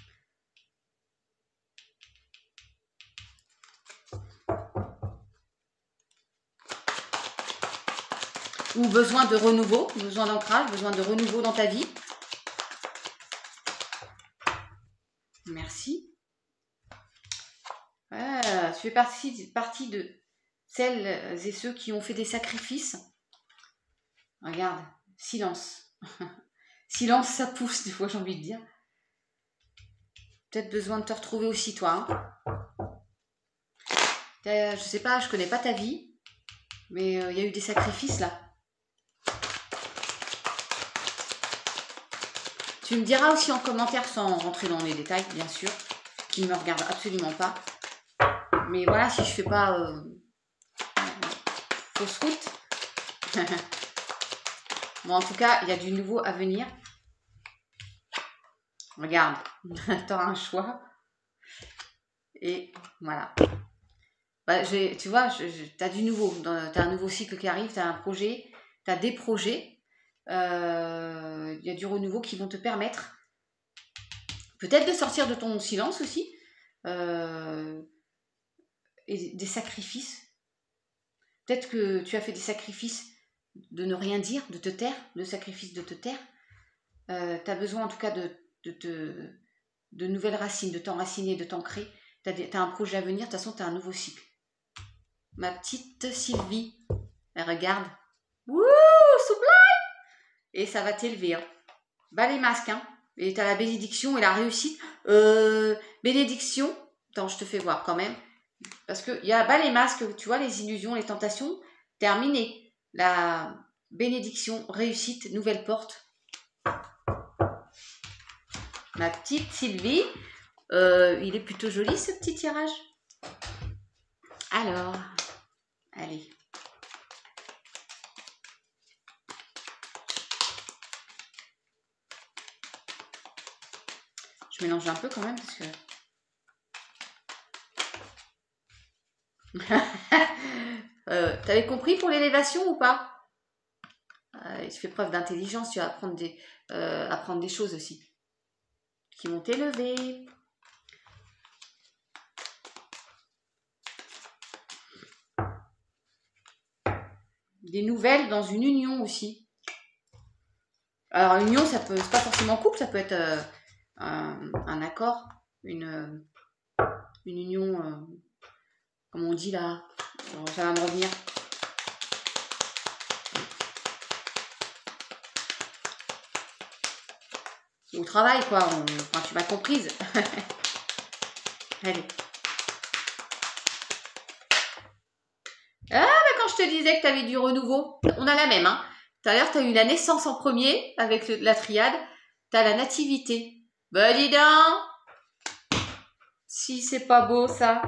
Ou besoin de renouveau, besoin d'ancrage, besoin de renouveau dans ta vie. Merci. Tu fais partie de celles et ceux qui ont fait des sacrifices. Regarde, silence. Silence, ça pousse, des fois, j'ai envie de dire. Peut-être besoin de te retrouver aussi, toi. Hein. Je sais pas, je connais pas ta vie, mais il y a eu des sacrifices, là. Tu me diras aussi en commentaire, sans rentrer dans les détails, bien sûr, qui ne me regarde absolument pas. Mais voilà, si je fais pas fausse route. Bon, en tout cas, il y a du nouveau à venir. Regarde, tu auras un choix. Et voilà. Bah, tu vois, tu as du nouveau. Tu as un nouveau cycle qui arrive, tu as un projet, tu as des projets. Il y a du renouveau qui vont te permettre peut-être de sortir de ton silence aussi. Et des sacrifices. Peut-être que tu as fait des sacrifices de ne rien dire, de te taire, de sacrifices de te taire. Tu as besoin en tout cas de de nouvelles racines, de t'enraciner, de t'ancrer. T'as un projet à venir, de toute façon, t'as un nouveau cycle. Ma petite Sylvie, elle regarde. Wouh, sublime! Et ça va t'élever. Hein. Bas les masques, hein. Et t'as la bénédiction et la réussite. Bénédiction. Attends, je te fais voir quand même. Parce qu'il y a bas les masques, tu vois, les illusions, les tentations. Terminé. La bénédiction, réussite, nouvelle porte. Ma petite Sylvie. Il est plutôt joli ce petit tirage. Alors, allez. Je mélange un peu quand même parce que... T'avais compris pour l'élévation ou pas? Tu fais preuve d'intelligence, tu vas apprendre des choses aussi qui vont t'élever. Des nouvelles dans une union aussi. Alors union, c'est pas forcément couple, ça peut être un accord, une union, comme on dit là. Alors, ça va me revenir. Au travail, quoi. Enfin, tu m'as comprise. Allez. Ah, bah quand je te disais que tu avais du renouveau, on a la même. Hein. Tout à l'heure, tu as eu la naissance en premier avec la triade. Tu as la nativité. Bah, dis donc. Si c'est pas beau, ça.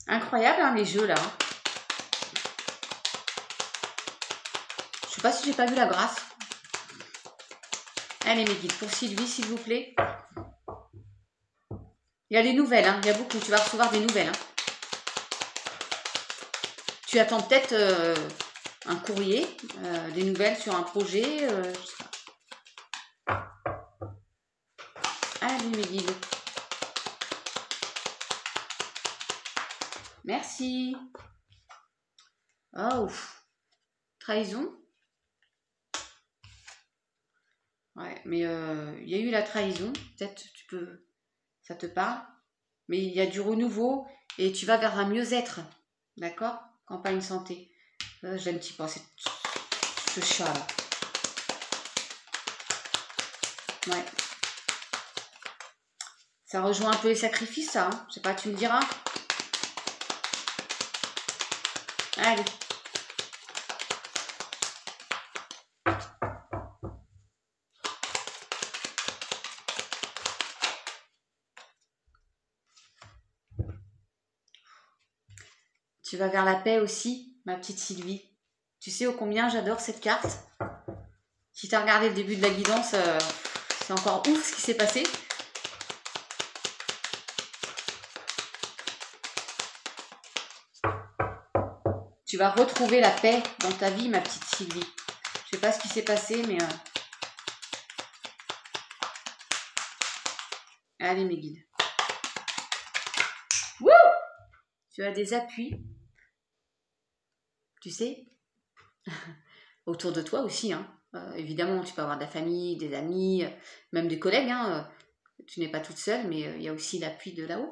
Incroyable, hein, les jeux, là. Je sais pas si j'ai pas vu la grâce. Allez, mes guides, pour Sylvie, s'il vous plaît. Il y a des nouvelles, hein. Il y a beaucoup. Tu vas recevoir des nouvelles. Hein. Tu attends peut-être un courrier, des nouvelles sur un projet. Je sais pas. Allez, mes guides. Merci. Oh, trahison. Ouais, mais il y a eu la trahison. Peut-être ça te parle. Mais il y a du renouveau et tu vas vers un mieux-être. D'accord? Campagne santé. J'aime petit peu ce chat là. Ouais. Ça rejoint un peu les sacrifices, ça. Hein. Je sais pas, tu me diras. Allez. Tu vas vers la paix aussi, ma petite Sylvie. Tu sais ô combien j'adore cette carte. Si tu as regardé le début de la guidance, c'est encore ouf ce qui s'est passé. Tu vas retrouver la paix dans ta vie, ma petite Sylvie. Je sais pas ce qui s'est passé, mais... Allez, mes guides. Wouh! Tu as des appuis. Tu sais, autour de toi aussi. Hein. Évidemment, tu peux avoir de la famille, des amis, même des collègues. Hein. Tu n'es pas toute seule, mais il y a aussi l'appui de là-haut.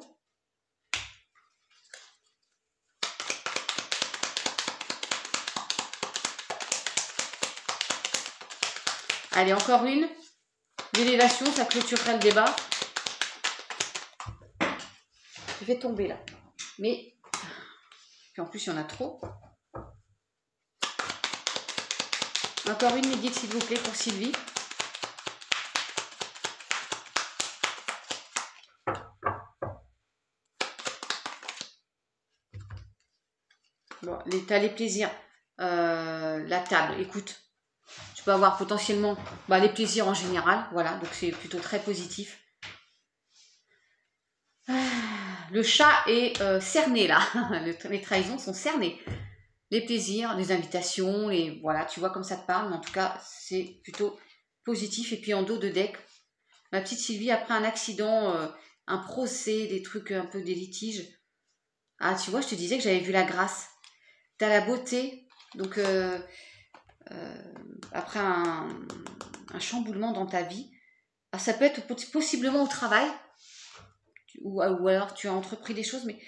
Allez, encore une. L'élévation, ça clôturerait le débat. Je vais tomber là. Mais, puis en plus, il y en a trop. Encore une, mes guides, s'il vous plaît, pour Sylvie. Bon, t'as les plaisirs. La table, écoute. Tu peux avoir potentiellement les plaisirs en général. Voilà, donc c'est plutôt très positif. Le chat est cerné là. Les trahisons sont cernées. Les plaisirs, les invitations, voilà, tu vois comme ça te parle, mais en tout cas, c'est plutôt positif. Et puis en dos de deck, ma petite Sylvie, après un accident, un procès, des trucs un peu des litiges, Ah, tu vois, je te disais que j'avais vu la grâce. Tu as la beauté. Donc, après un chamboulement dans ta vie, ah, ça peut être possiblement au travail, ou alors tu as entrepris des choses, mais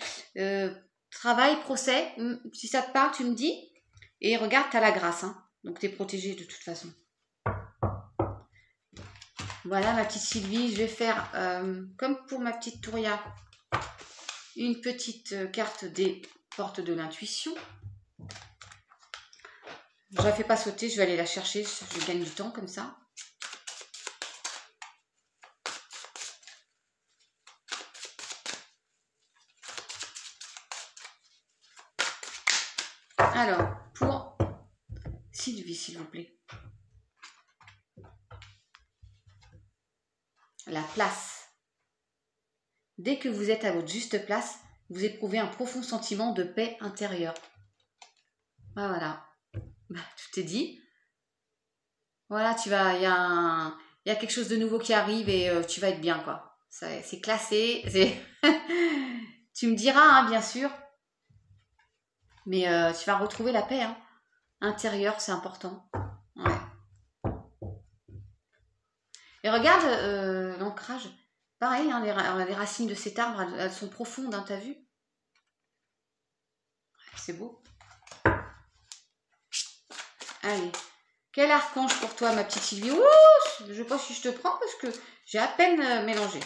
travail, procès, si ça te parle, tu me dis. Et regarde, tu as la grâce. Hein. Donc, tu es protégée de toute façon. Voilà ma petite Sylvie, je vais faire comme pour ma petite Touria, une petite carte des portes de l'intuition. Je ne la fais pas sauter, je vais aller la chercher, je gagne du temps comme ça. Alors, pour Sylvie, s'il vous plaît. La place. Dès que vous êtes à votre juste place, vous éprouvez un profond sentiment de paix intérieure. Ah, voilà. Bah, tout est dit. Voilà, il y a quelque chose de nouveau qui arrive et tu vas être bien, quoi. C'est classé. Tu me diras, hein, bien sûr. Mais tu vas retrouver la paix, hein. Intérieure, c'est important. Ouais. Et regarde l'ancrage. Pareil, hein, les racines de cet arbre, elles sont profondes, hein, t'as vu? C'est beau. Allez. Quel archange pour toi, ma petite Sylvie? Ouh, je ne sais pas si je te prends parce que j'ai à peine mélangé.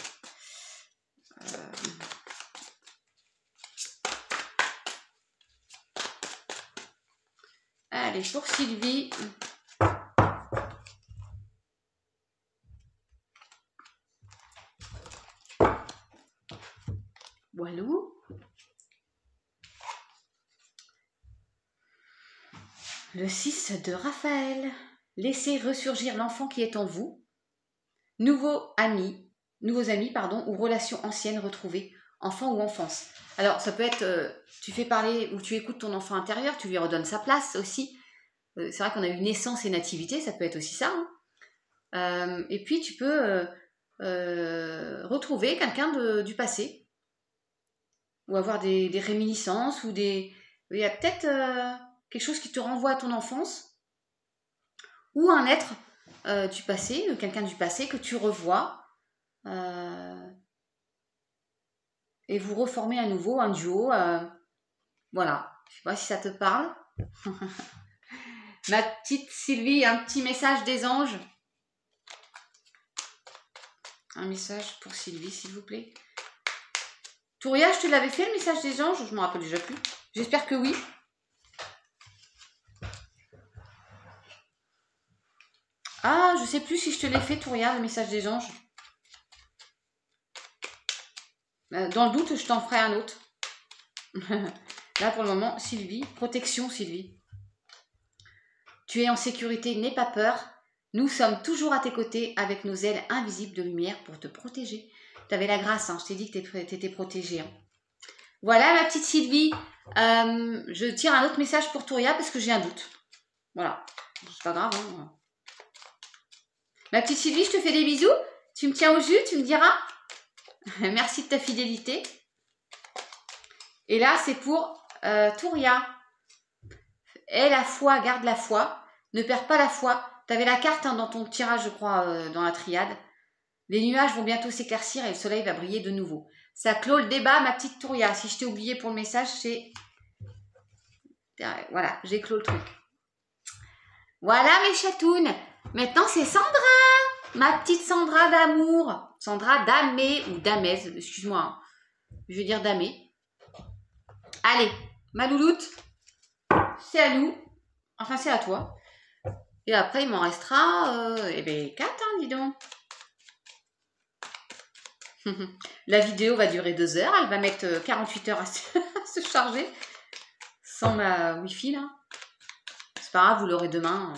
Allez, pour Sylvie. Walou. Le 6 de Raphaël. Laissez ressurgir l'enfant qui est en vous. Nouveaux amis, ou relations anciennes retrouvées, enfant ou enfance. Alors, ça peut être, tu fais parler ou tu écoutes ton enfant intérieur, tu lui redonnes sa place aussi. C'est vrai qu'on a eu naissance et nativité, ça peut être aussi ça. Hein. Et puis, tu peux retrouver quelqu'un du passé ou avoir des réminiscences ou des... Il y a peut-être quelque chose qui te renvoie à ton enfance ou un être du passé, quelqu'un du passé que tu revois et vous reformez à nouveau un duo. Voilà, je sais pas si ça te parle. Ma petite Sylvie, un petit message des anges. Un message pour Sylvie, s'il vous plaît. Touria, je te l'avais fait le message des anges? Je me rappelle déjà plus. J'espère que oui. Ah, je sais plus si je te l'ai fait, Touria, le message des anges. Dans le doute, je t'en ferai un autre. Là, pour le moment, Sylvie. Protection, Sylvie. Tu es en sécurité, n'aie pas peur. Nous sommes toujours à tes côtés avec nos ailes invisibles de lumière pour te protéger. Tu avais la grâce, hein, je t'ai dit que tu étais protégée. Hein. Voilà, ma petite Sylvie. Je tire un autre message pour Touria parce que j'ai un doute. Voilà, c'est pas grave. Hein. Ma petite Sylvie, je te fais des bisous. Tu me tiens au jus, tu me diras. Merci de ta fidélité. Et là, c'est pour Touria. Aie la foi, garde la foi. Ne perds pas la foi. Tu avais la carte hein, dans ton tirage, je crois, dans la triade. Les nuages vont bientôt s'éclaircir et le soleil va briller de nouveau. Ça clôt le débat, ma petite Touria. Si je t'ai oublié pour le message, c'est... Voilà, j'ai clos le truc. Voilà mes chatounes. Maintenant, c'est Sandra. Ma petite Sandra d'amour. Sandra d'Amé ou d'Amez. Excuse-moi. Hein. Je vais dire d'Amé. Allez, ma louloute. C'est à nous. Enfin, c'est à toi. Et après, il m'en restera 4, hein, dis donc. La vidéo va durer 2 heures. Elle va mettre 48 heures à se charger. Sans ma Wi-Fi, là. C'est pas grave, vous l'aurez demain.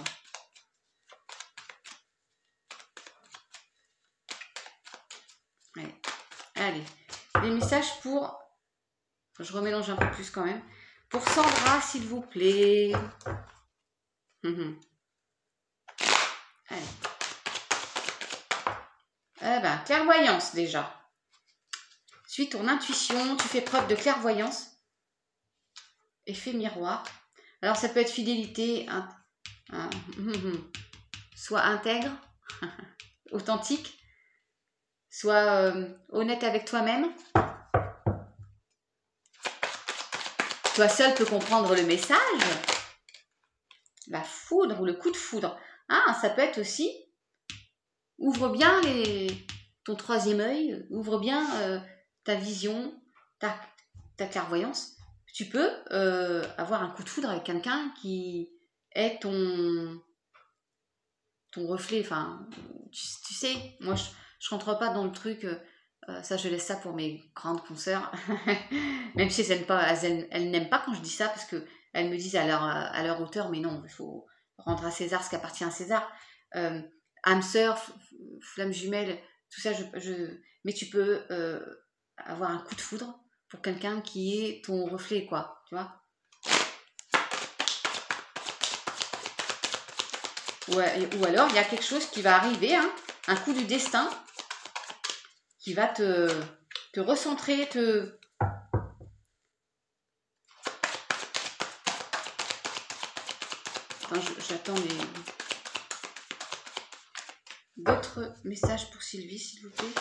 Allez. Allez. Les messages pour... Je remélange un peu plus quand même. Pour Sandra, s'il vous plaît. Allez. Eh ben, clairvoyance déjà. Suis ton intuition, tu fais preuve de clairvoyance. effet miroir. Alors, ça peut être fidélité, soit intègre, authentique, soit honnête avec toi-même. Toi seul peux comprendre le message. La foudre ou le coup de foudre. Ah, ça peut être aussi, ouvre bien ton troisième œil, ouvre bien ta vision, ta clairvoyance. Tu peux avoir un coup de foudre avec quelqu'un qui est ton reflet. Enfin, tu sais, moi je rentre pas dans le truc. Ça, je laisse ça pour mes grandes consoeurs. Même si elles n'aiment pas quand je dis ça, parce que elles me disent à leur hauteur, mais non, il faut rendre à César ce qui appartient à César. Âme sœur, flamme jumelle, tout ça, mais tu peux avoir un coup de foudre pour quelqu'un qui est ton reflet, quoi, tu vois. Ou alors, il y a quelque chose qui va arriver, hein, un coup du destin, qui va te recentrer, Attends, j'attends d'autres messages pour Sylvie, s'il vous plaît.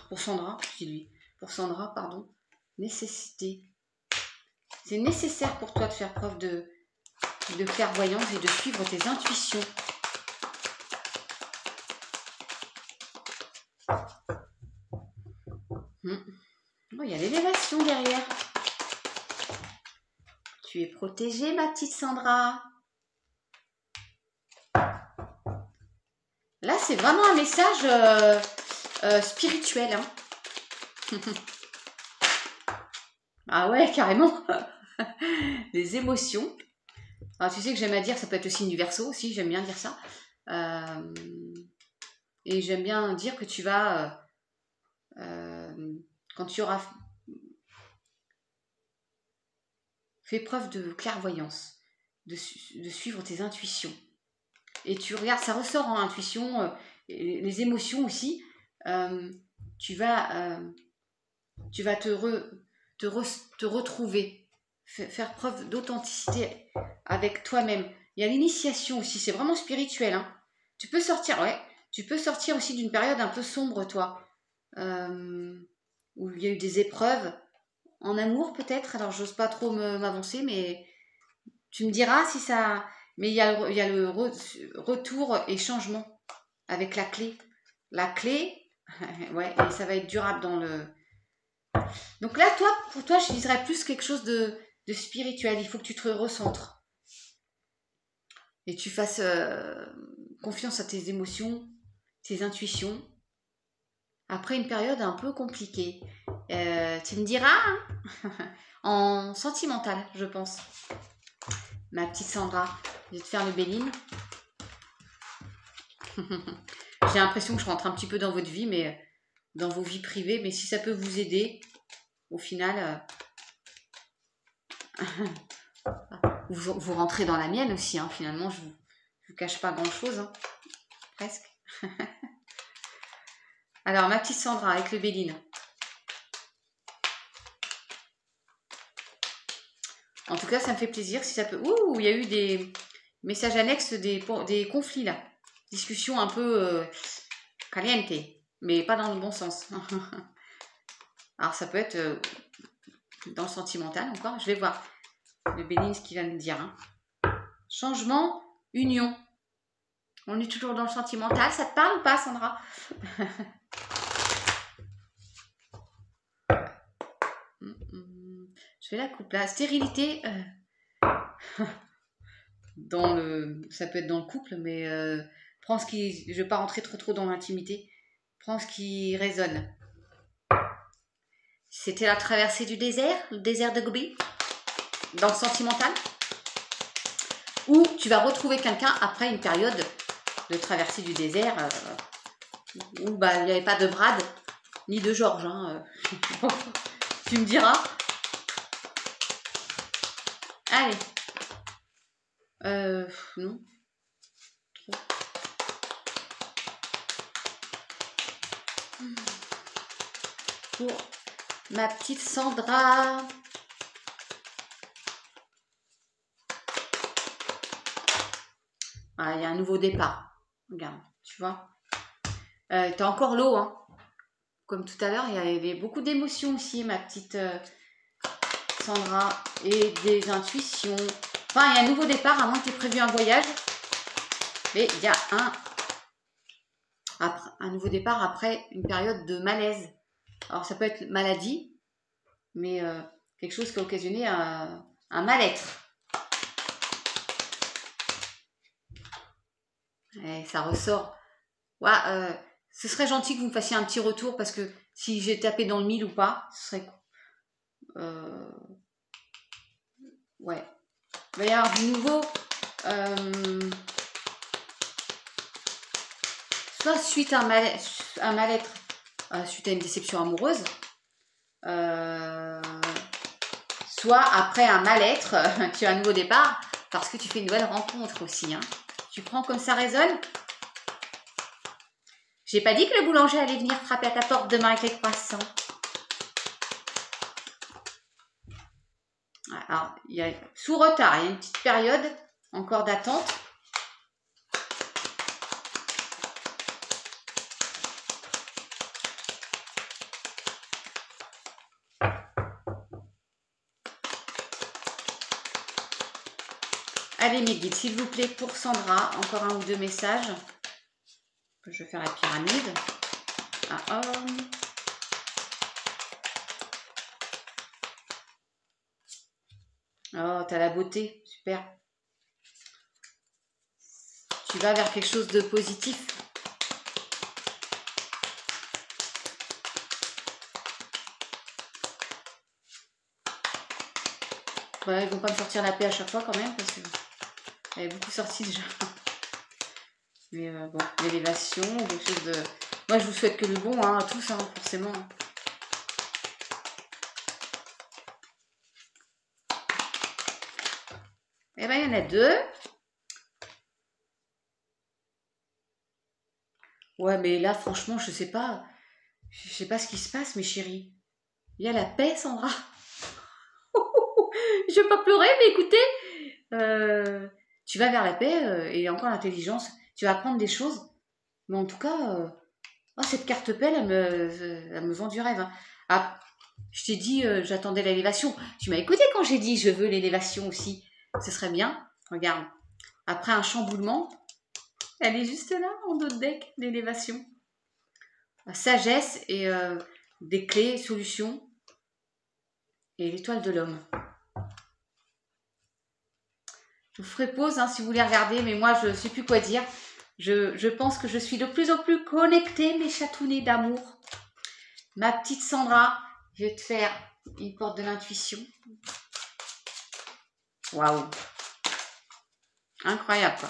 Pour Sandra, Sylvie. Pour Sandra, pardon. Nécessité. C'est nécessaire pour toi de faire preuve de clairvoyance et de suivre tes intuitions. Oh, il y a l'élévation derrière. Tu es protégée, ma petite Sandra. Là, c'est vraiment un message spirituel. Hein. Ah ouais, carrément. Les émotions. Alors, tu sais que j'aime à dire, ça peut être le signe du Verseau aussi, j'aime bien dire ça. Et j'aime bien dire que tu vas, quand tu auras fait preuve de clairvoyance, de suivre tes intuitions. Et tu regardes, ça ressort en intuition, les émotions aussi. Tu vas te retrouver, faire preuve d'authenticité avec toi-même. Il y a l'initiation aussi, c'est vraiment spirituel. Hein. Tu peux sortir aussi d'une période un peu sombre, toi, où il y a eu des épreuves en amour peut-être. Alors j'ose pas trop m'avancer, mais tu me diras si ça. Mais il y a le retour et changement avec la clé. La clé, ouais, et ça va être durable dans le. Donc là, pour toi, je dirais plus quelque chose de spirituel. Il faut que tu te recentres. Et tu fasses confiance à tes émotions, tes intuitions. Après une période un peu compliquée. Tu me diras, hein. En sentimental, je pense. Ma petite Sandra, je vais te faire le Béline. J'ai l'impression que je rentre un petit peu dans votre vie, mais dans vos vies privées. Mais si ça peut vous aider, au final, vous rentrez dans la mienne aussi. Hein, finalement, je vous cache pas grand-chose, hein, presque. Alors, ma petite Sandra avec le Béline. En tout cas, ça me fait plaisir. Si ça peut. Ouh, il y a eu des messages annexes, des conflits là. Discussion un peu caliente, mais pas dans le bon sens. Alors, ça peut être dans le sentimental encore. Je vais voir le Béline ce qu'il va me dire. Hein. Changement, union. On est toujours dans le sentimental. Ça te parle ou pas, Sandra? Je fais la coupe là. Stérilité. Ça peut être dans le couple, mais prends ce qui. Je ne vais pas rentrer trop dans l'intimité. Prends ce qui résonne. C'était la traversée du désert, le désert de Gobi, dans le sentimental, où tu vas retrouver quelqu'un après une période de traversée du désert où il n'y avait pas de Brad ni de Georges. Hein. Tu me diras. Allez. Non. Trop. Pour ma petite Sandra. Ah, il y a un nouveau départ. Regarde, tu vois. T'as encore l'eau, hein. Comme tout à l'heure, il y avait beaucoup d'émotions aussi, ma petite Sandra. Et des intuitions. Enfin, il y a un nouveau départ, à moins que tu aies prévu un voyage. Mais il y a un nouveau départ après une période de malaise. Alors, ça peut être maladie, mais quelque chose qui a occasionné un mal-être. Et ça ressort. Ouais, ce serait gentil que vous me fassiez un petit retour parce que si j'ai tapé dans le mille ou pas, ce serait ouais. Il va y avoir du nouveau. Soit suite à un mal-être, suite à une déception amoureuse, soit après un mal-être, tu as un nouveau départ parce que tu fais une nouvelle rencontre aussi. Hein. Tu prends comme ça résonne. J'ai pas dit que le boulanger allait venir frapper à ta porte demain avec les croissants. Alors, il y a sous retard, il y a une petite période encore d'attente. Allez mes guides, s'il vous plaît, pour Sandra, encore un ou deux messages. Je vais faire la pyramide. Ah, oh. Oh, t'as la beauté, super. Tu vas vers quelque chose de positif. Ouais, ils vont pas me sortir la paix à chaque fois quand même, parce que elle est beaucoup sortie déjà. Mais bon, l'élévation, quelque chose de... Moi, je vous souhaite que le bon, hein, à tous, hein, forcément. Eh ben, il y en a deux. Ouais, mais là, franchement, je sais pas. Je sais pas ce qui se passe, mes chéris. Il y a la paix, Sandra. Je vais pas pleurer, mais écoutez, tu vas vers la paix et encore l'intelligence. Tu vas apprendre des choses. Mais en tout cas, oh, cette carte paix, elle me vend du rêve. Hein. Ah, je t'ai dit, j'attendais l'élévation. Tu m'as écouté quand j'ai dit, je veux l'élévation aussi. Ce serait bien. Regarde. Après un chamboulement, elle est juste là, en dos de deck, l'élévation. Sagesse et des clés, solutions. Et l'étoile de l'homme. Je vous ferai pause hein, si vous voulez regarder, mais moi, je ne sais plus quoi dire. Je pense que je suis de plus en plus connectée, mes chatounets d'amour. Ma petite Sandra, je vais te faire une porte de l'intuition. Waouh! Incroyable, quoi.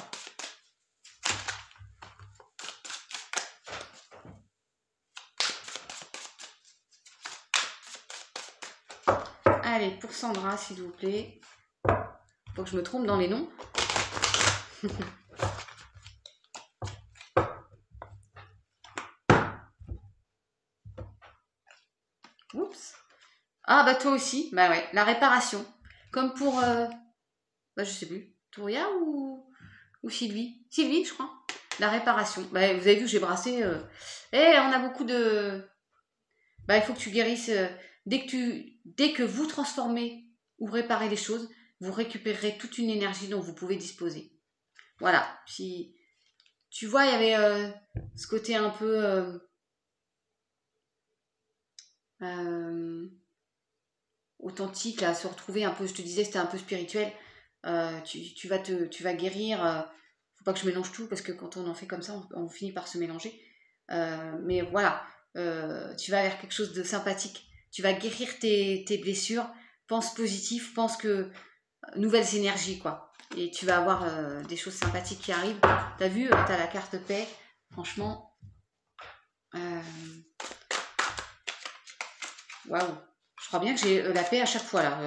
Allez, pour Sandra, s'il vous plaît. Faut que je me trompe dans les noms. Oups. Ah, bah toi aussi. Bah ouais, la réparation. Comme pour... bah, je sais plus. Touria ou Sylvie? Sylvie, je crois. La réparation. Bah, vous avez vu, j'ai brassé... on a beaucoup de... Bah, il faut que tu guérisses... dès que vous transformez ou réparez les choses, vous récupérerez toute une énergie dont vous pouvez disposer. Voilà. Si tu vois, il y avait ce côté un peu authentique, là, se retrouver un peu, je te disais, c'était un peu spirituel. Tu vas guérir. Faut pas que je mélange tout parce que quand on en fait comme ça, on finit par se mélanger. Mais voilà, tu vas vers quelque chose de sympathique. Tu vas guérir tes blessures. Pense positif, pense que nouvelles énergies, quoi. Et tu vas avoir des choses sympathiques qui arrivent. T'as vu, t'as la carte paix. Franchement, waouh. Je crois bien que j'ai la paix à chaque fois, là.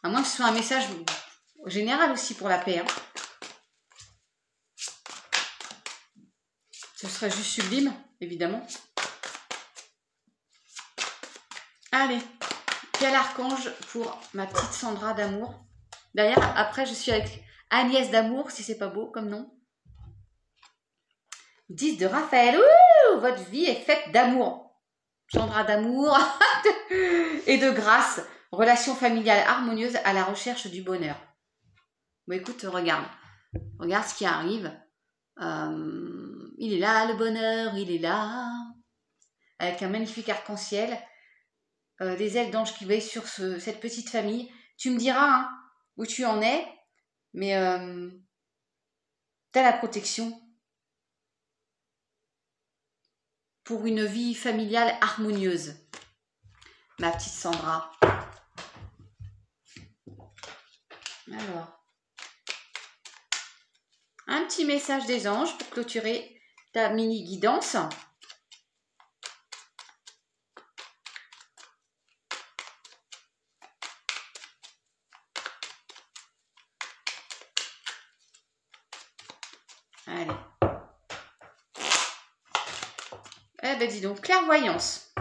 À moins que ce soit un message général aussi pour la paix. Hein. Ce serait juste sublime, évidemment. Allez, quel archange pour ma petite Sandra d'amour. D'ailleurs, après, je suis avec Agnès d'amour, si c'est pas beau comme nom. 10 de Raphaël. Ouh, votre vie est faite d'amour. Sandra d'amour et de grâce. Relation familiale harmonieuse à la recherche du bonheur. Bon, écoute, regarde. Regarde ce qui arrive. Il est là, le bonheur, il est là. Avec un magnifique arc-en-ciel. Des ailes d'ange qui veillent sur cette petite famille. Tu me diras hein, où tu en es, mais t'as la protection pour une vie familiale harmonieuse. Ma petite Sandra. Alors, un petit message des anges pour clôturer ta mini guidance. Allez. Eh ben dis donc, clairvoyance.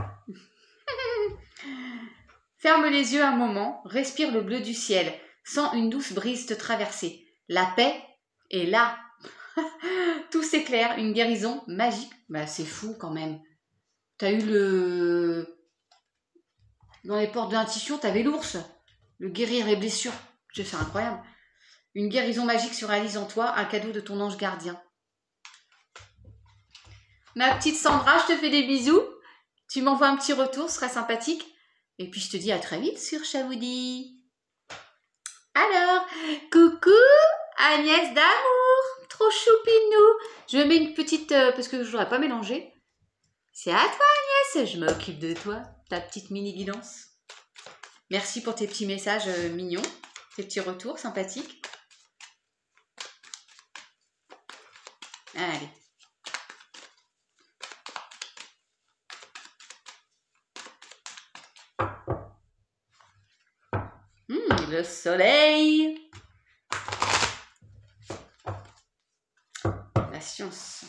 Ferme les yeux un moment, respire le bleu du ciel, sens une douce brise te traverser. La paix est là. Tout s'éclaire, une guérison magique. Bah c'est fou quand même. T'as eu le... Dans les portes de l'intuition, t'avais l'ours. Le guérir les blessures. C'est incroyable. Une guérison magique se réalise en toi, un cadeau de ton ange gardien. Ma petite Sandra, je te fais des bisous. Tu m'envoies un petit retour, ce serait sympathique. Et puis je te dis à très vite sur Chavoudi. Alors, coucou Agnès d'amour, trop choupinou. Je mets une petite, parce que je ne l'aurais pas mélangé. C'est à toi Agnès, je m'occupe de toi, ta petite mini guidance. Merci pour tes petits messages mignons, tes petits retours sympathiques. Allez. Le soleil. La science.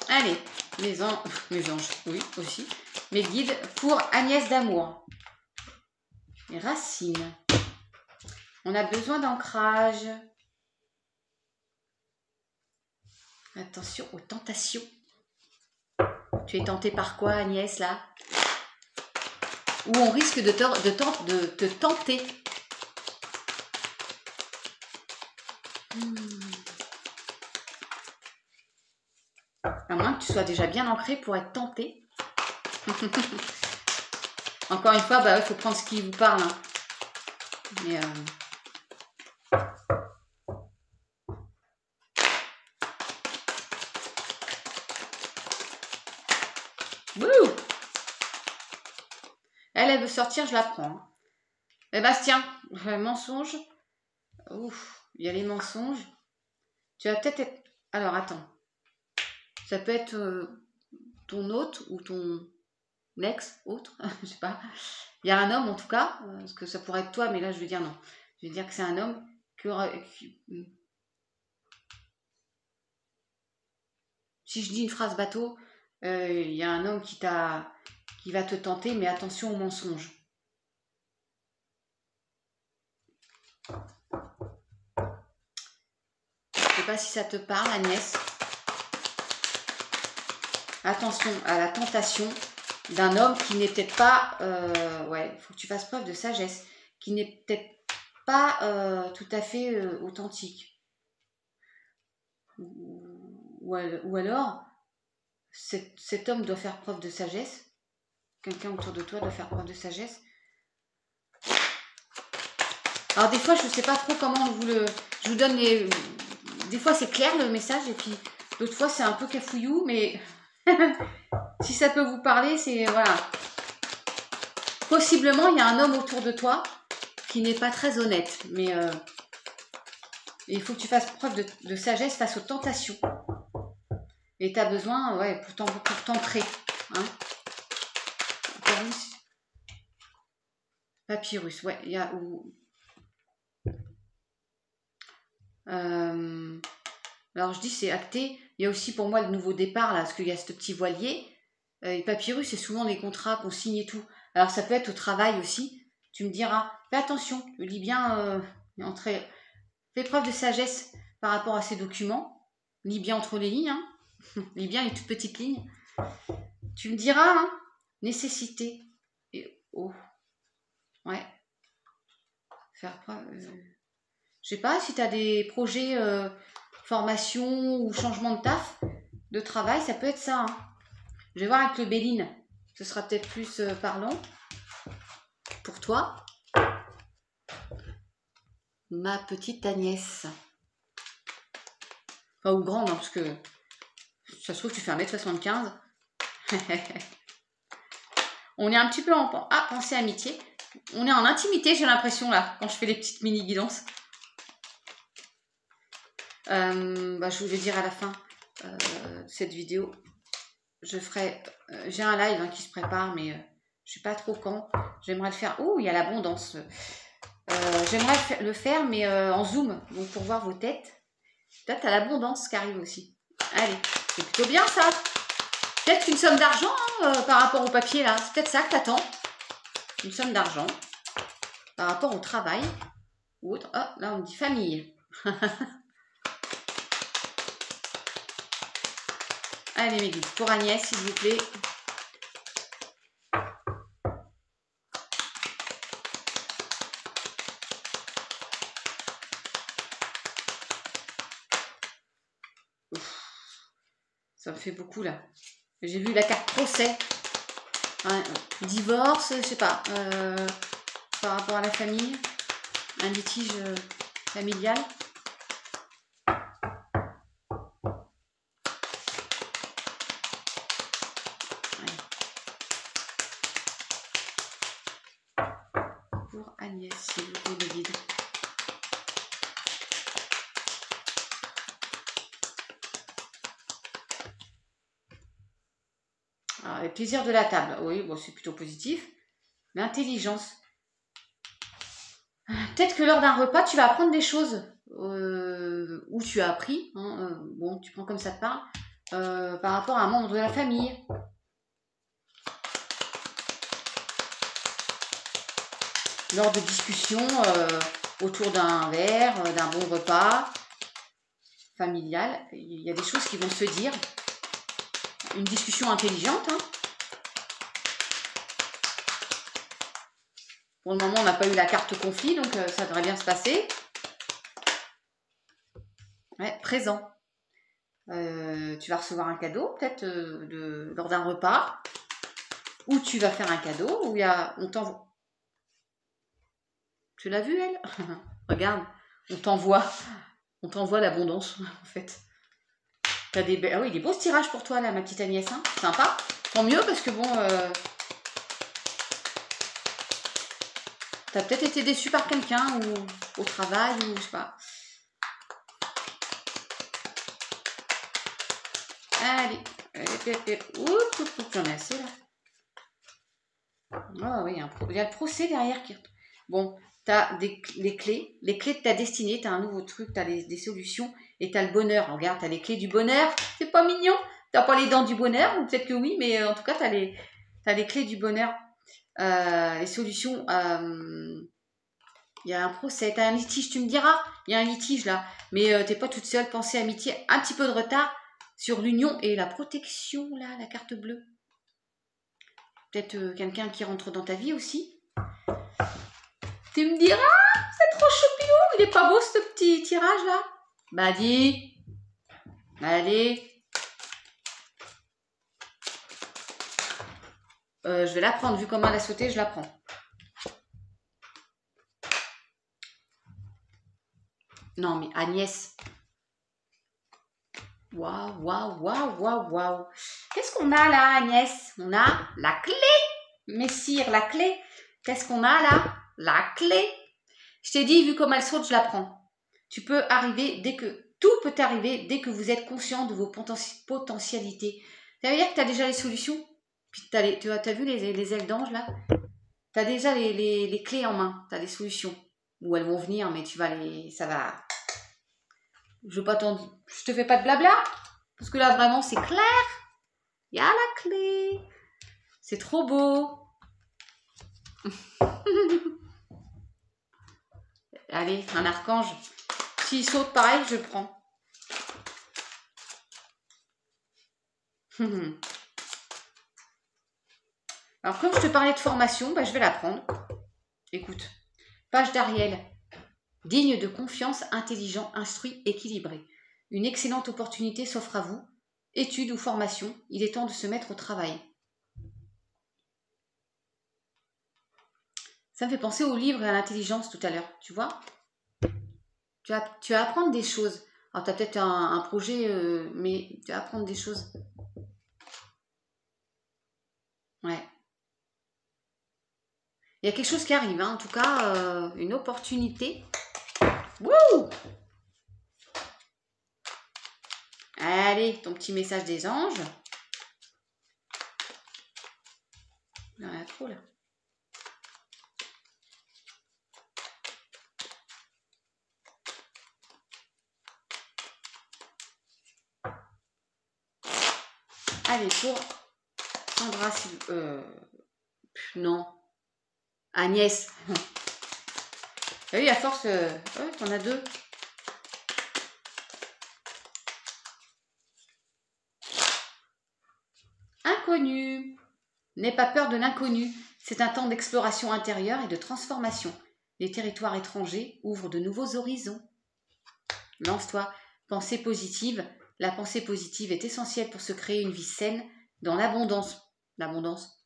Allez, mes anges, oui, aussi. Mes guides pour Agnès d'amour. Les racines. On a besoin d'ancrage. Attention aux tentations. Tu es tentée par quoi, Agnès, là? Ou on risque de te tenter. À moins que tu sois déjà bien ancré pour être tenté. Encore une fois, bah, il faut prendre ce qui vous parle. Hein. Mais Wouh! Elle veut sortir, je la prends. Eh Bastien, mensonge. Ouf, il y a les mensonges. Tu vas peut-être être... Alors, attends. Ça peut être ton hôte ou ton ex-autre, je sais pas. Il y a un homme, en tout cas, parce que ça pourrait être toi, mais là, je vais dire non. Je vais dire que c'est un homme Si je dis une phrase bateau, il y a un homme qui va te tenter, mais attention aux mensonges. Je sais pas si ça te parle, Agnès. Attention à la tentation d'un homme qui n'est peut-être pas... ouais, il faut que tu fasses preuve de sagesse. Qui n'est peut-être pas tout à fait authentique. Ou alors, cet homme doit faire preuve de sagesse. Quelqu'un autour de toi doit faire preuve de sagesse. Alors des fois, je ne sais pas trop comment je vous donne les... Des fois, c'est clair le message, et puis d'autres fois, c'est un peu cafouillou, mais si ça peut vous parler, c'est... Voilà. Possiblement, il y a un homme autour de toi qui n'est pas très honnête, mais il faut que tu fasses preuve de sagesse face aux tentations. Et tu as besoin, ouais, pour t'ancrer. Hein. Papyrus, ouais, il y a... alors je dis c'est acté. Il y a aussi pour moi le nouveau départ là, parce qu'il y a ce petit voilier. Et papyrus, c'est souvent les contrats qu'on signe et tout. Alors ça peut être au travail aussi. Tu me diras, fais attention, je lis bien, fais preuve de sagesse par rapport à ces documents. Lis bien entre les lignes, hein. Lis bien les toutes petites lignes. Tu me diras, hein, nécessité. Et oh, ouais. Faire preuve. Je sais pas si tu as des projets formation ou changement de taf, de travail, ça peut être ça. Hein. Je vais voir avec le Béline. Ce sera peut-être plus parlant pour toi. Ma petite Agnès. Enfin, ou grande, hein, parce que ça se trouve, tu fais 1m75. On est un petit peu en pensée amitié. On est en intimité, j'ai l'impression, là, quand je fais les petites mini-guidances. Je vous vais dire à la fin de cette vidéo, je ferai... j'ai un live qui se prépare, mais je ne sais pas trop quand. J'aimerais le faire... Oh, il y a l'abondance. J'aimerais le faire, mais en zoom, donc pour voir vos têtes. Peut-être à l'abondance qui arrive aussi. Allez, c'est plutôt bien ça. Peut-être qu'une somme d'argent par rapport au papier là. C'est peut-être ça que t'attends. Une somme d'argent par rapport au travail ou autre. Oh, là on me dit famille. Allez mes guides, pour Agnès s'il vous plaît. Ça me fait beaucoup là. J'ai vu la carte procès. Divorce, je sais pas. Par rapport à la famille. Un litige familial. Ouais. Pour Agnès, s'il vous plaît, le guide. Alors, les plaisirs de la table. Oui, bon, c'est plutôt positif. L'intelligence. Peut-être que lors d'un repas, tu vas apprendre des choses. Ou tu as appris. Hein, bon, tu prends comme ça te parle. Par rapport à un membre de la famille. Lors de discussions autour d'un verre, d'un bon repas familial. Il y a des choses qui vont se dire. Une discussion intelligente. Hein. Pour le moment, on n'a pas eu la carte conflit, donc ça devrait bien se passer. Ouais, présent. Tu vas recevoir un cadeau, peut-être lors d'un repas. Ou tu vas faire un cadeau, où on t'envoie. Tu l'as vu, elle? Regarde, on t'envoie l'abondance, en fait. T'as des... Ah oui, des beaux tirages pour toi, là, ma petite Agnès. Hein. Sympa. Tant mieux, parce que bon... T'as peut-être été déçu par quelqu'un, ou au travail, ou je sais pas. Allez. Ouh, j'en ai assez, là. Ah oui, il y a le procès derrière qui... Bon, tu as les clés de ta destinée, tu as un nouveau truc, tu as des solutions et tu as le bonheur. Regarde, tu as les clés du bonheur, c'est pas mignon. Tu n'as pas les dents du bonheur, ou peut-être que oui, mais en tout cas, tu as les clés du bonheur, les solutions. Il y a un procès, tu as un litige, tu me diras, il y a un litige là, mais tu n'es pas toute seule, pensée amitié, un petit peu de retard sur l'union et la protection, là, la carte bleue. Peut-être quelqu'un qui rentre dans ta vie aussi. Tu me diras, c'est trop choupilou, il est pas beau ce petit tirage là. Bah dis, allez. Je vais la prendre, vu comment elle a sauté, je la prends. Non mais Agnès. Waouh, waouh, waouh, waouh, waouh. Qu'est-ce qu'on a là, Agnès? On a la clé. Messire, la clé. Qu'est-ce qu'on a là? La clé. Je t'ai dit, vu comme elle saute, je la prends. Tu peux arriver tout peut arriver dès que vous êtes conscient de vos potentialités. Ça veut dire que tu as déjà les solutions. Puis tu as vu les ailes d'ange là? Tu as déjà les clés en main. Tu as des solutions. Ou elles vont venir, mais ça va. Je te fais pas de blabla. Parce que là, vraiment, c'est clair. Il y a la clé. C'est trop beau. Allez, un archange. S'il saute pareil, je le prends. Alors, comme je te parlais de formation, bah, je vais la prendre. Écoute, page d'Ariel. Digne de confiance, intelligent, instruit, équilibré. Une excellente opportunité s'offre à vous. Études ou formation, il est temps de se mettre au travail. Ça me fait penser au livre et à l'intelligence tout à l'heure, tu vois. Tu vas apprendre des choses. Alors, tu as peut-être un projet, mais tu vas apprendre des choses. Ouais. Il y a quelque chose qui arrive, hein. En tout cas, une opportunité. Wouh! Allez, ton petit message des anges. Il y en a trop là. Allez, pour Sandra, non. Agnès. T'as vu, à force, ouais, t'en as deux. Inconnu. N'aie pas peur de l'inconnu. C'est un temps d'exploration intérieure et de transformation. Les territoires étrangers ouvrent de nouveaux horizons. Lance-toi. Pensée positive. La pensée positive est essentielle pour se créer une vie saine dans l'abondance. L'abondance.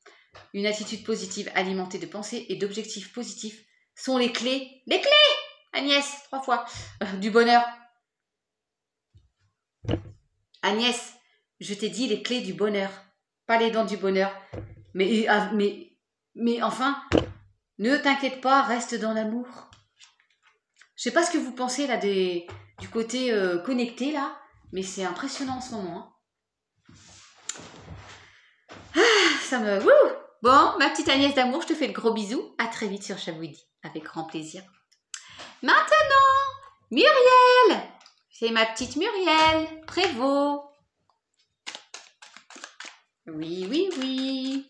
Une attitude positive alimentée de pensées et d'objectifs positifs sont les clés. Les clés, Agnès, 3 fois. Du bonheur. Agnès, je t'ai dit les clés du bonheur. Pas les dents du bonheur. Mais enfin, ne t'inquiète pas, reste dans l'amour. Je sais pas ce que vous pensez là du côté connecté là, mais c'est impressionnant en ce moment. Hein. Ça me... Wouh. Bon, ma petite Agnès d'amour, je te fais de gros bisous. À très vite sur Chabouidi, avec grand plaisir. Maintenant, Muriel, c'est ma petite Muriel Prévost. Oui, oui, oui.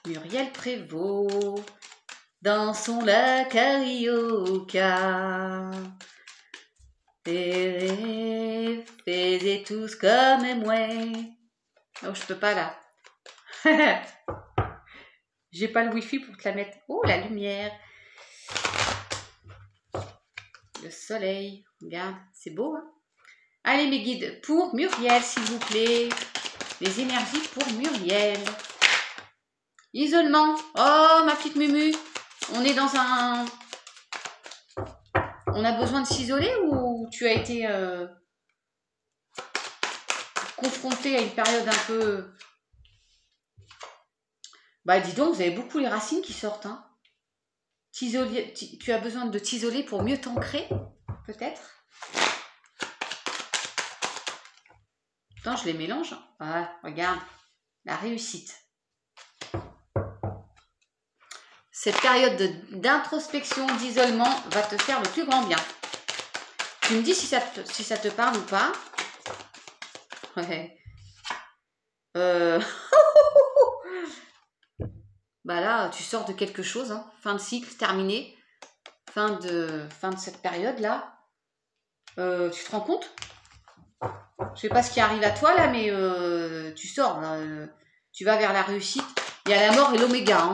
Muriel Prévost, dansons la carioca. Faisez tous comme moi. Oh, je peux pas là. J'ai pas le wifi pour te la mettre. Oh, la lumière. Le soleil. Regarde, c'est beau, hein? Allez, mes guides, pour Muriel, s'il vous plaît. Les énergies pour Muriel. Isolement. Oh, ma petite Mumu. On est dans un... On a besoin de s'isoler ou tu as été confrontée à une période un peu... Bah, dis donc, vous avez beaucoup les racines qui sortent, hein. Tu as besoin de t'isoler pour mieux t'ancrer, peut-être. Attends, je les mélange. Ah, regarde, la réussite. Cette période d'introspection, d'isolement va te faire le plus grand bien. Tu me dis si ça te parle ou pas. Ouais. Bah là, tu sors de quelque chose, hein. Fin de cycle terminé. Fin de cette période-là. Tu te rends compte? Je sais pas ce qui arrive à toi là, mais tu sors, là, tu vas vers la réussite. Il y a la mort et l'oméga. Hein,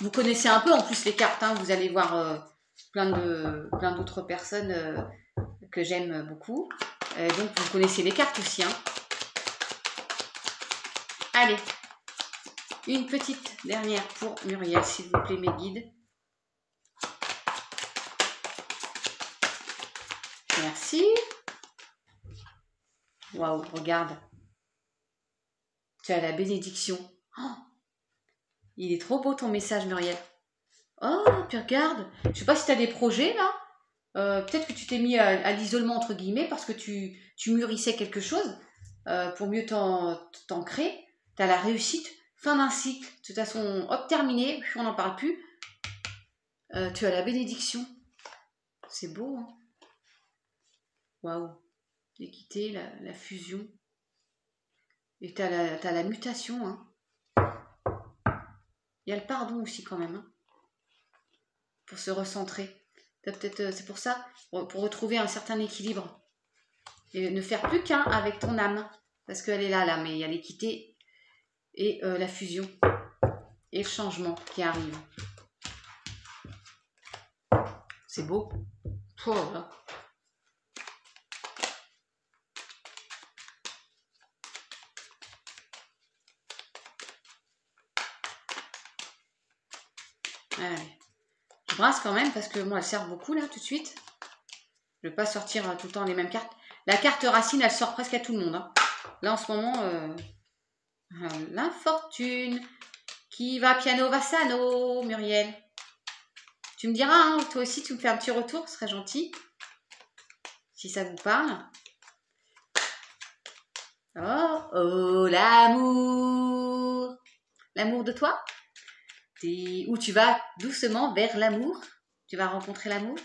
Vous connaissez un peu en plus les cartes, hein, vous allez voir plein d'autres personnes que j'aime beaucoup. Donc vous connaissez les cartes aussi. Hein. Allez, une petite dernière pour Muriel, s'il vous plaît, mes guides. Merci. Waouh, regarde. Tu as la bénédiction. Oh, il est trop beau ton message, Muriel. Oh, puis regarde. Je sais pas si tu as des projets là. Peut-être que tu t'es mis à l'isolement entre guillemets parce que tu mûrissais quelque chose pour mieux t'ancrer. Tu as la réussite, fin d'un cycle. De toute façon, hop, terminé, on n'en parle plus. Tu as la bénédiction. C'est beau, hein. Waouh. L'équité, la fusion. Et t'as la mutation. Hein. Il y a le pardon aussi quand même. Hein, pour se recentrer. Peut-être, c'est pour ça, pour retrouver un certain équilibre. Et ne faire plus qu'un avec ton âme. Parce qu'elle est là, mais il y a l'équité et la fusion. Et le changement qui arrive. C'est beau. Oh, là. Allez. Je brasse quand même parce que moi, elle sert beaucoup là tout de suite. Je ne vais pas sortir tout le temps les mêmes cartes. La carte racine, elle sort presque à tout le monde. Hein. Là, en ce moment, l'infortune. Qui va piano va sano, Muriel. Tu me diras, hein, toi aussi, tu me fais un petit retour, ce serait gentil. Si ça vous parle. Oh, oh, l'amour. L'amour de toi. Où tu vas doucement vers l'amour. Tu vas rencontrer l'amour.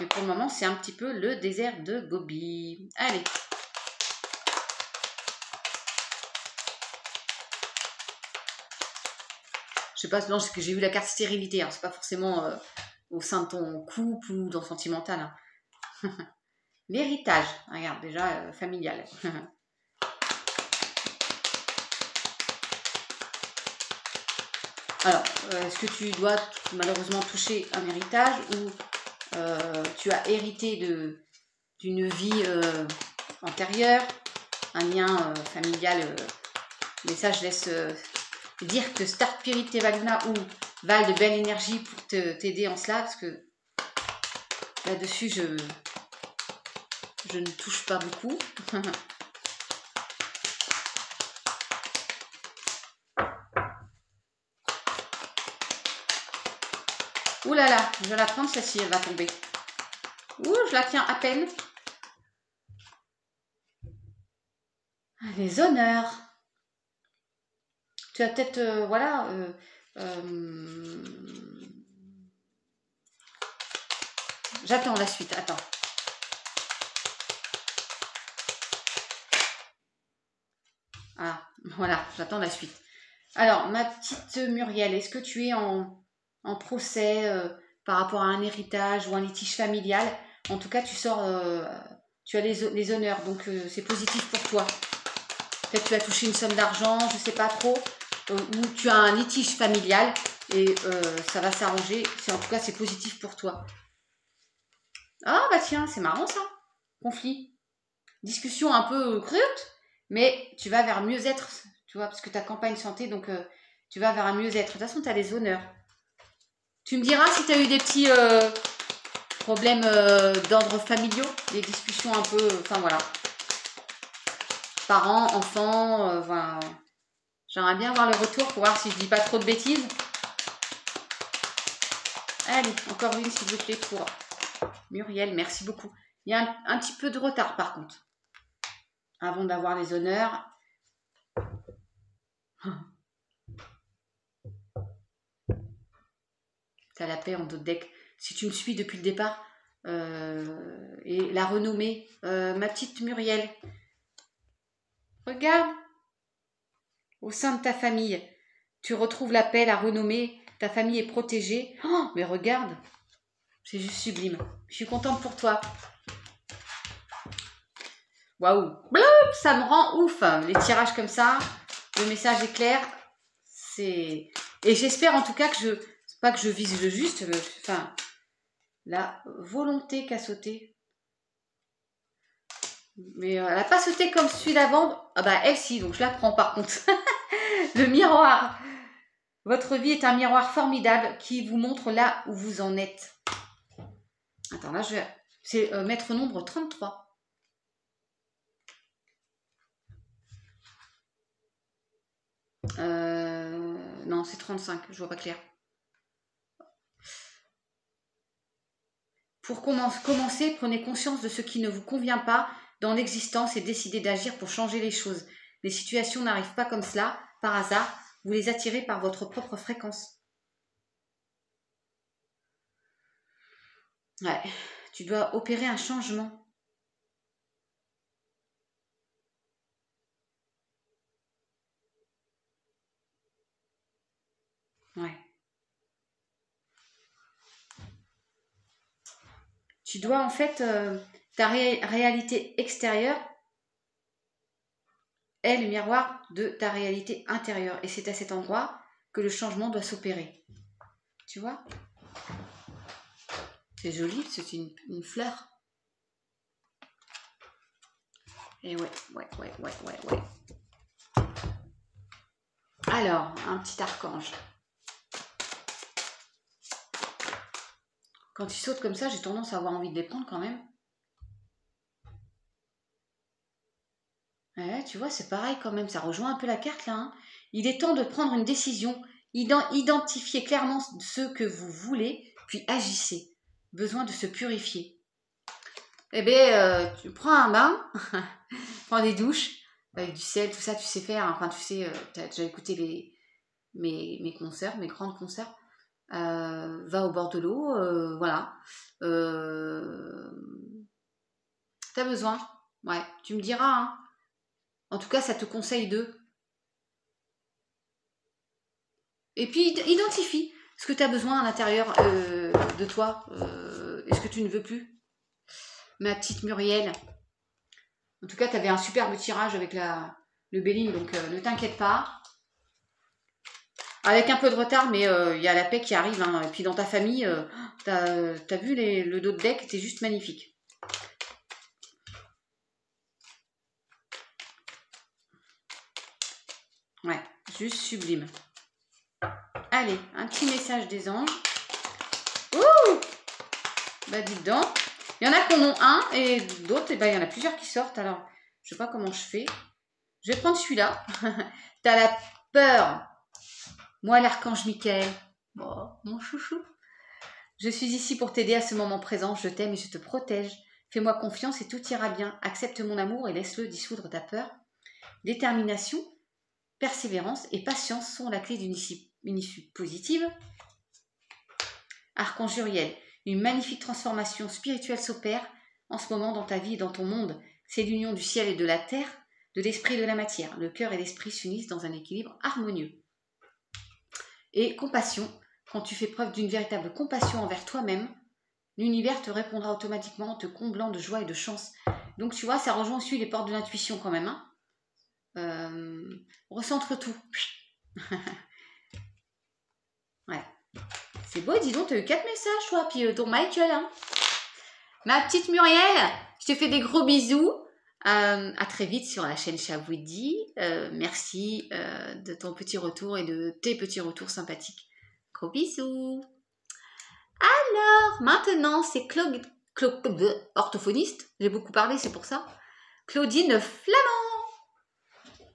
Mais pour le moment, c'est un petit peu le désert de Gobi. Allez. Je sais pas, non, c'est que j'ai vu la carte stérilité. Hein. C'est pas forcément au sein de ton couple ou dans le sentimental. Hein. L'héritage. Regarde, déjà, familial. Alors, est-ce que tu dois malheureusement toucher un héritage ou tu as hérité d'une vie antérieure, un lien familial mais ça, je laisse dire que Star Spirit Tevaluna ou Val de belle énergie pour t'aider en cela, parce que là-dessus, je ne touche pas beaucoup. Ouh là là, je vais la prendre, celle-ci, elle va tomber. Ouh, je la tiens à peine. Les honneurs. Tu as peut-être, voilà... J'attends la suite, attends. Ah, voilà, j'attends la suite. Alors, ma petite Muriel, est-ce que tu es en procès par rapport à un héritage ou un litige familial? En tout cas, tu sors, tu as les honneurs, donc c'est positif pour toi. Peut-être tu as touché une somme d'argent, je ne sais pas trop, ou tu as un litige familial et ça va s'arranger. En tout cas, c'est positif pour toi. Ah bah tiens, c'est marrant ça. Conflit. Discussion un peu crute, mais tu vas vers mieux-être, tu vois, parce que ta campagne santé, donc tu vas vers un mieux-être. De toute façon, tu as les honneurs. Tu me diras si tu as eu des petits problèmes d'ordre familiaux, des discussions un peu, enfin voilà. Parents, enfants, voilà. J'aimerais bien voir le retour pour voir si je dis pas trop de bêtises. Allez, encore une s'il vous plaît pour Muriel, merci beaucoup. Il y a un petit peu de retard par contre. Avant d'avoir les honneurs. T'as la paix en dos de deck. Si tu me suis depuis le départ, et la renommée, ma petite Muriel, regarde, au sein de ta famille, tu retrouves la paix, la renommée, ta famille est protégée. Oh, mais regarde, c'est juste sublime. Je suis contente pour toi. Waouh, ça me rend ouf. Les tirages comme ça, le message est clair. Et j'espère en tout cas que pas que je vise le juste, enfin, la volonté qu'a sauté. Mais elle n'a pas sauté comme celui d'avant. Ah bah elle si, donc je la prends par contre. Le miroir. Votre vie est un miroir formidable qui vous montre là où vous en êtes. Attends, là je vais... C'est maître nombre 33. Non, c'est 35, je vois pas clair. Pour commencer, prenez conscience de ce qui ne vous convient pas dans l'existence et décidez d'agir pour changer les choses. Les situations n'arrivent pas comme cela, par hasard, vous les attirez par votre propre fréquence. Ouais, tu dois opérer un changement. Tu dois en fait, ta réalité extérieure est le miroir de ta réalité intérieure. Et c'est à cet endroit que le changement doit s'opérer. Tu vois? C'est joli, c'est une fleur. Et ouais. Alors, un petit archange. Quand ils sautent comme ça, j'ai tendance à avoir envie de les prendre quand même. Ouais, tu vois, c'est pareil quand même, ça rejoint un peu la carte là. Hein. Il est temps de prendre une décision, identifiez clairement ce que vous voulez, puis agissez. Besoin de se purifier. Eh bien, tu prends un bain, prends des douches, avec du sel, tout ça, tu sais faire. Enfin, tu sais, tu as déjà écouté mes concerts, mes grandes concerts. Va au bord de l'eau, voilà. T'as besoin, ouais, tu me diras. Hein. En tout cas, ça te conseille d'eux. Et puis, identifie ce que tu as besoin à l'intérieur de toi. Est-ce que tu ne veux plus? Ma petite Muriel. En tout cas, tu avais un superbe tirage avec le Béline, donc ne t'inquiète pas. Avec un peu de retard, mais il y a la paix qui arrive. Hein. Et puis dans ta famille, t'as vu le dos de deck, c'est juste magnifique. Ouais, juste sublime. Allez, un petit message des anges. Ouh! Bah dites donc. Il y en a qui en ont un et d'autres, et ben, il y en a plusieurs qui sortent. Alors, je sais pas comment je fais. Je vais prendre celui-là. T'as la peur. Moi, l'archange Michael. Oh, mon chouchou. Je suis ici pour t'aider à ce moment présent. Je t'aime et je te protège. Fais-moi confiance et tout ira bien. Accepte mon amour et laisse-le dissoudre ta peur. Détermination, persévérance et patience sont la clé d'une issue positive. Archange Uriel, une magnifique transformation spirituelle s'opère en ce moment dans ta vie et dans ton monde. C'est l'union du ciel et de la terre, de l'esprit et de la matière. Le cœur et l'esprit s'unissent dans un équilibre harmonieux. Et compassion, quand tu fais preuve d'une véritable compassion envers toi-même, l'univers te répondra automatiquement en te comblant de joie et de chance. Donc tu vois, ça rejoint aussi les portes de l'intuition quand même. Hein. Recentre tout. Ouais. C'est beau, dis donc, tu as eu 4 messages, toi, puis ton Michael. Hein. Ma petite Muriel, je te fais des gros bisous. À très vite sur la chaîne Chabouidi. Merci de ton petit retour et de tes petits retours sympathiques. Gros bisous. Alors, maintenant, c'est orthophoniste. J'ai beaucoup parlé, c'est pour ça. Claudine Flamand.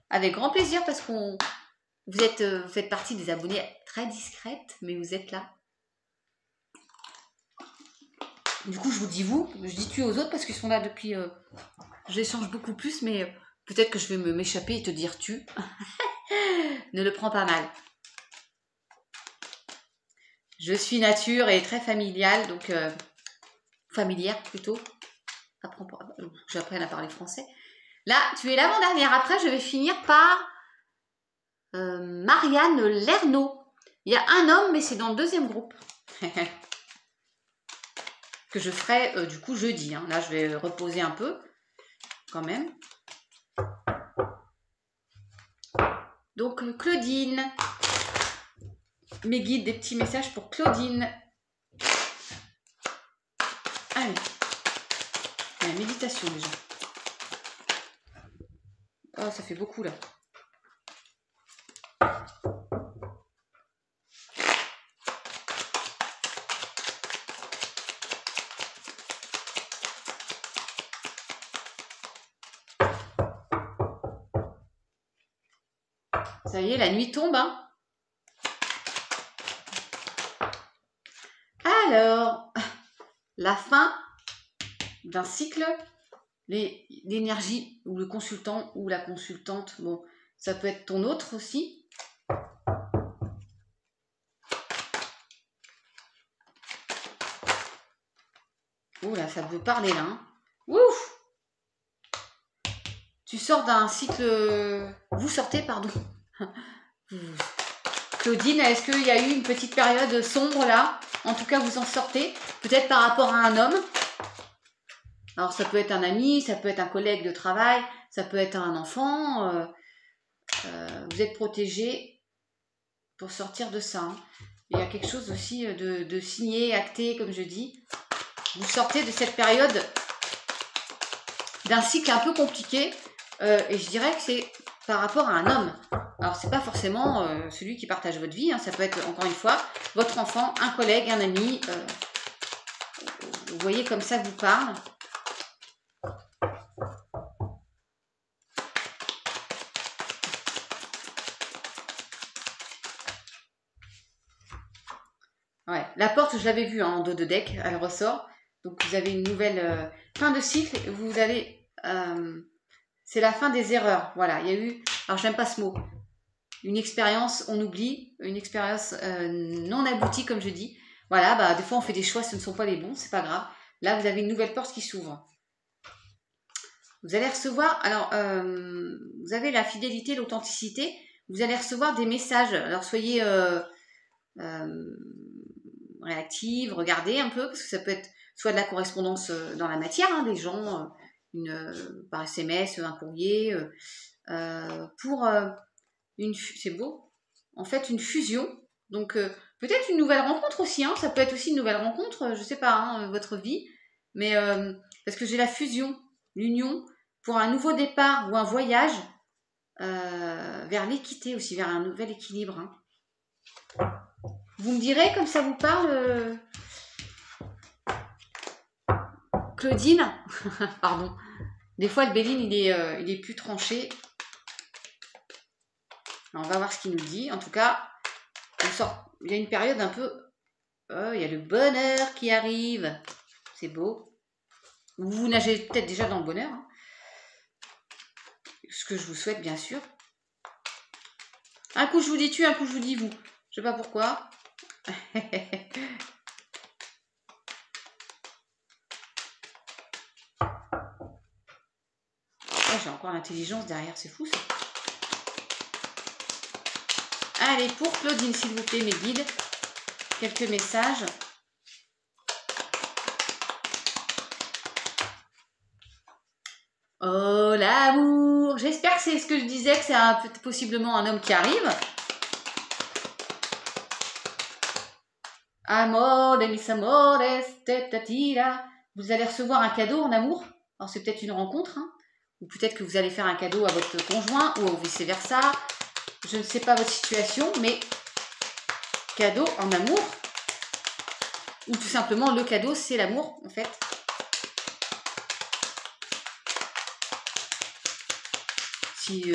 Avec grand plaisir parce vous faites partie des abonnés très discrètes, mais vous êtes là. Du coup, je vous dis vous, je dis tu aux autres parce qu'ils sont là depuis... j'échange beaucoup plus, mais peut-être que je vais m'échapper et te dire tu. Ne le prends pas mal. Je suis nature et très familiale, donc familière plutôt. J'apprenne à parler français. Là, tu es l'avant-dernière. Après, je vais finir par Marianne Lernaud. Il y a un homme, mais c'est dans le deuxième groupe. Que je ferai du coup jeudi. Hein. Là, je vais reposer un peu quand même. Donc, Claudine. Mes guides, des petits messages pour Claudine. Allez. La méditation déjà. Oh, ça fait beaucoup là. Ça y est, la nuit tombe. Hein. Alors, la fin d'un cycle, l'énergie ou le consultant ou la consultante, bon, ça peut être ton autre aussi. Oh là, ça veut parler là. Hein. Ouf! Tu sors d'un cycle... Vous sortez, pardon. Claudine, est-ce qu'il y a eu une petite période sombre là? En tout cas, vous en sortez. Peut-être par rapport à un homme. Alors ça peut être un ami, ça peut être un collègue de travail, ça peut être un enfant. Vous êtes protégé pour sortir de ça. Hein. Il y a quelque chose aussi de signé, acté, comme je dis. Vous sortez de cette période d'un cycle un peu compliqué. Et je dirais que c'est par rapport à un homme. Alors c'est pas forcément celui qui partage votre vie. Hein. Ça peut être, encore une fois, votre enfant, un collègue, un ami. Vous voyez comme ça vous parle. Ouais. La porte, je l'avais vue en dos de deck, elle ressort. Donc vous avez une nouvelle fin de cycle. Vous allez, c'est la fin des erreurs. Voilà, il y a eu, alors j'aime pas ce mot, une expérience, on oublie, une expérience non aboutie, comme je dis. Voilà, bah des fois on fait des choix, ce ne sont pas les bons, c'est pas grave. Là, vous avez une nouvelle porte qui s'ouvre. Vous allez recevoir, alors vous avez la fidélité, l'authenticité. Vous allez recevoir des messages. Alors soyez réactive, regardez un peu, parce que ça peut être soit de la correspondance dans la matière, hein, des gens, par SMS, un courrier, pour c'est beau, en fait une fusion, donc peut-être une nouvelle rencontre aussi, hein, ça peut être aussi une nouvelle rencontre, je sais pas, hein, votre vie, mais parce que j'ai la fusion, l'union, pour un nouveau départ ou un voyage vers l'équité aussi, vers un nouvel équilibre. Hein. Vous me direz, comme ça vous parle, Claudine, pardon. Des fois, le Béline, il est plus tranché. Alors, on va voir ce qu'il nous dit. En tout cas, il y a une période un peu... Oh, il y a le bonheur qui arrive. C'est beau. Vous nagez peut-être déjà dans le bonheur. Hein. Ce que je vous souhaite, bien sûr. Un coup, je vous dis tu, un coup, je vous dis vous. Je sais pas pourquoi. Oh, j'ai encore l'intelligence derrière, c'est fou ça. Allez, pour Claudine, s'il vous plaît, mes guides, quelques messages. Oh, l'amour. J'espère que c'est ce que je disais, que c'est possiblement un homme qui arrive. Amor de mis amores, tetatira. Vous allez recevoir un cadeau en amour. Alors, c'est peut-être une rencontre, hein. Ou peut-être que vous allez faire un cadeau à votre conjoint ou vice-versa. Je ne sais pas votre situation, mais cadeau en amour. Ou tout simplement, le cadeau, c'est l'amour, en fait. Si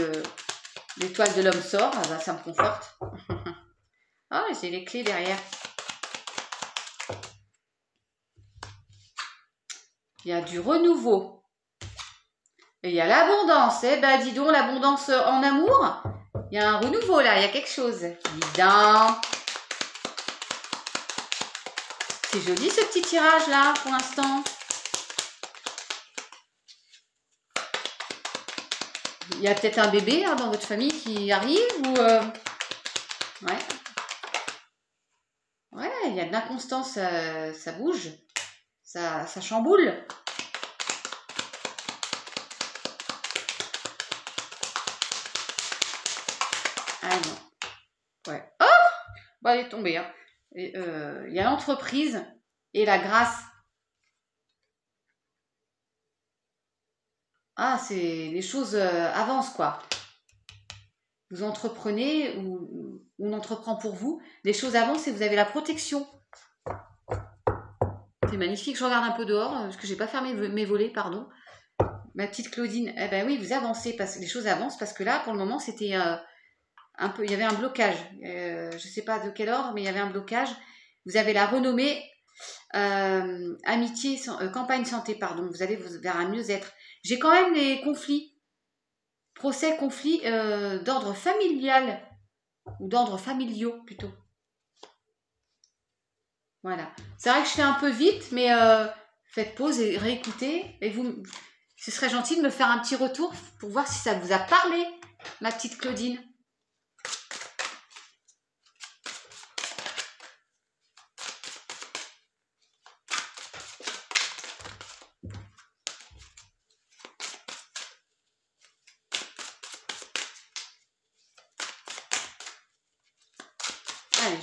l'étoile de l'homme sort, bah, ça me conforte. Ah, j'ai les clés derrière. Il y a du renouveau. Et il y a l'abondance. Eh ben, dis donc, l'abondance en amour. Il y a un renouveau là, il y a quelque chose. Dis donc. C'est joli ce petit tirage là, pour l'instant. Il y a peut-être un bébé hein, dans votre famille qui arrive ou... Ouais. Ouais, il y a de l'inconstance, ça bouge. Ça chamboule. Ah non. Ouais. Oh bon, elle est tombée. Hein. Il y a l'entreprise et la grâce. Ah, c'est les choses avancent quoi. Vous entreprenez ou on entreprend pour vous. Les choses avancent et vous avez la protection. C'est magnifique. Je regarde un peu dehors parce que j'ai pas fermé mes volets, pardon. Ma petite Claudine, eh ben oui, vous avancez parce que les choses avancent parce que là, pour le moment, c'était un peu, il y avait un blocage. Je sais pas de quel ordre, mais il y avait un blocage. Vous avez la renommée amitié, campagne santé, pardon. Vous allez vers un mieux-être. J'ai quand même les conflits, procès, conflits d'ordre familial ou d'ordre familiaux plutôt. Voilà. C'est vrai que je fais un peu vite, mais faites pause et réécoutez. Et vous, ce serait gentil de me faire un petit retour pour voir si ça vous a parlé, ma petite Claudine.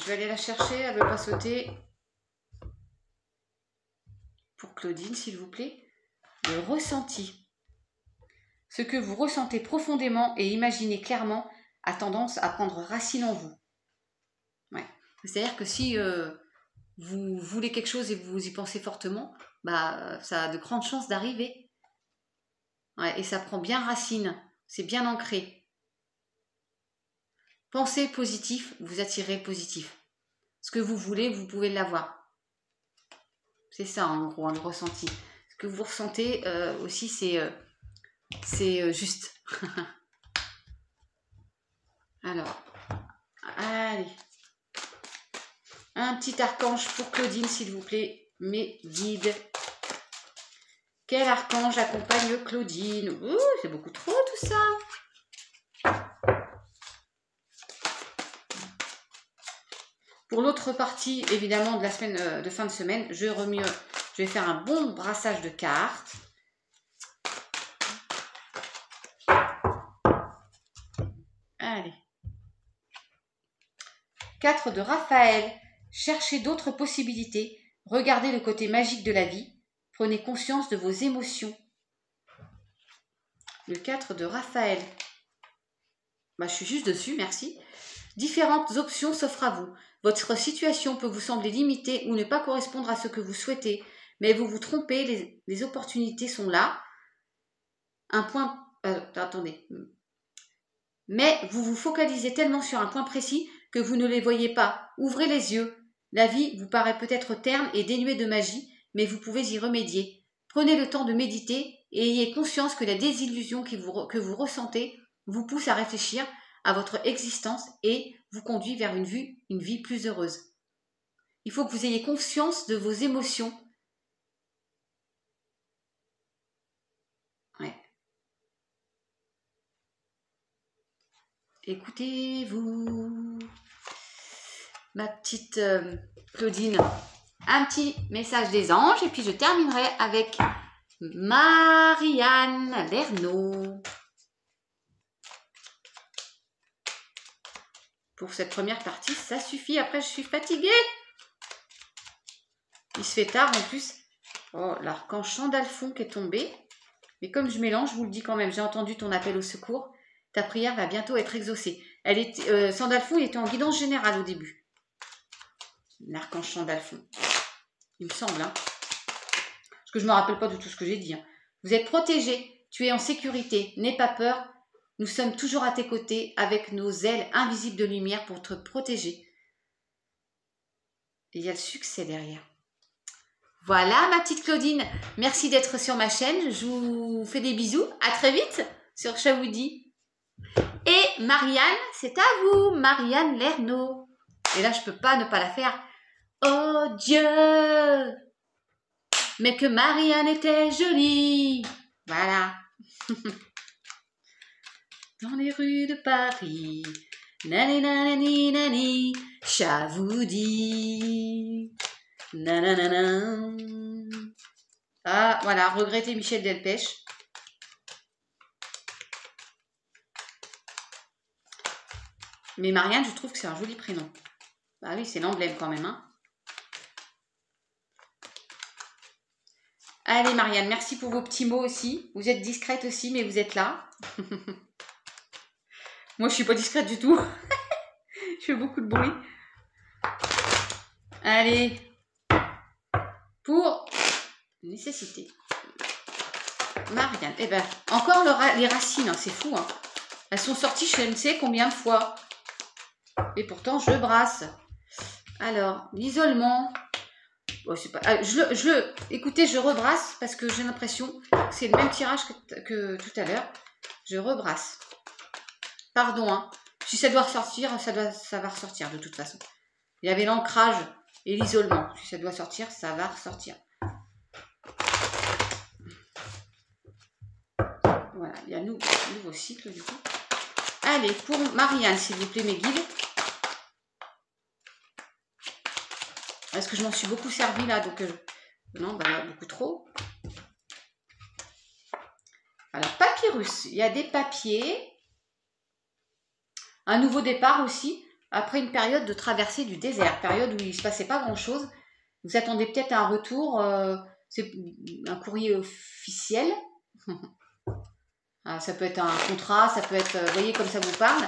je vais aller la chercher, elle ne veut pas sauter. Pour Claudine, s'il vous plaît. Le ressenti. Ce que vous ressentez profondément et imaginez clairement a tendance à prendre racine en vous. Ouais. C'est-à-dire que si vous voulez quelque chose et vous y pensez fortement, bah, ça a de grandes chances d'arriver. Ouais, et ça prend bien racine. C'est bien ancré. Pensez positif, vous attirez positif. Ce que vous voulez, vous pouvez l'avoir. C'est ça, en gros, le ressenti. Ce que vous ressentez aussi, c'est juste. Alors, allez. Un petit archange pour Claudine, s'il vous plaît. Mes guides. Quel archange accompagne Claudine? Ouh, c'est beaucoup trop tout ça. Pour l'autre partie, évidemment, de la semaine de fin de semaine, je vais faire un bon brassage de cartes. Allez. 4 de Raphaël. Cherchez d'autres possibilités. Regardez le côté magique de la vie. Prenez conscience de vos émotions. Le 4 de Raphaël. Bah, je suis juste dessus, merci. Différentes options s'offrent à vous. Votre situation peut vous sembler limitée ou ne pas correspondre à ce que vous souhaitez, mais vous vous trompez, les opportunités sont là. Attendez. Mais vous vous focalisez tellement sur un point précis que vous ne les voyez pas. Ouvrez les yeux. La vie vous paraît peut-être terne et dénuée de magie, mais vous pouvez y remédier. Prenez le temps de méditer et ayez conscience que la désillusion que vous ressentez vous pousse à réfléchir à votre existence et vous conduit vers une vie plus heureuse. Il faut que vous ayez conscience de vos émotions. Ouais. Écoutez-vous, ma petite Claudine. Un petit message des anges et puis je terminerai avec Marianne Lernaud. Pour cette première partie, ça suffit. Après, je suis fatiguée. Il se fait tard en plus. Oh, l'archange Chandalphon qui est tombé. Mais comme je mélange, je vous le dis quand même, j'ai entendu ton appel au secours. Ta prière va bientôt être exaucée. Chandalphon, il était en guidance générale au début. L'archange Chandalphon. Il me semble, hein. Parce que je ne me rappelle pas de tout ce que j'ai dit. Hein. Vous êtes protégé. Tu es en sécurité. N'aie pas peur. Nous sommes toujours à tes côtés avec nos ailes invisibles de lumière pour te protéger. Et il y a le succès derrière. Voilà ma petite Claudine. Merci d'être sur ma chaîne. Je vous fais des bisous. À très vite sur Chaoudi. Et Marianne, c'est à vous. Marianne Lernaud. Et là, je ne peux pas ne pas la faire. Oh Dieu! Mais que Marianne était jolie. Voilà. Dans les rues de Paris, nani nani nani, Chaoudi, nanana. Ah, voilà, regretter Michel Delpech. Mais Marianne, je trouve que c'est un joli prénom. Ah oui, c'est l'emblème quand même, hein. Allez Marianne, merci pour vos petits mots aussi. Vous êtes discrète aussi, mais vous êtes là. Moi, je suis pas discrète du tout. Je fais beaucoup de bruit. Allez. Pour nécessité. Marianne. Eh ben, encore les racines, hein, c'est fou. Hein. Elles sont sorties je ne sais combien de fois. Et pourtant, je brasse. Alors, l'isolement. Oh, c'est pas... Écoutez, je rebrasse parce que j'ai l'impression que c'est le même tirage que tout à l'heure. Je rebrasse. Pardon, hein. Si ça doit ressortir, ça va ressortir de toute façon. Il y avait l'ancrage et l'isolement. Si ça doit sortir, ça va ressortir. Voilà, il y a un nouveau cycle du coup. Allez, pour Marianne, s'il vous plaît, mes guides. Est-ce que je m'en suis beaucoup servi là? Donc, non, bah, beaucoup trop. Alors, papyrus, il y a des papiers. Un nouveau départ aussi. après une période de traversée du désert, période où il ne se passait pas grand-chose. Vous attendez peut-être un retour, c'est un courrier officiel. Ça peut être un contrat, ça peut être, vous voyez comme ça vous parle.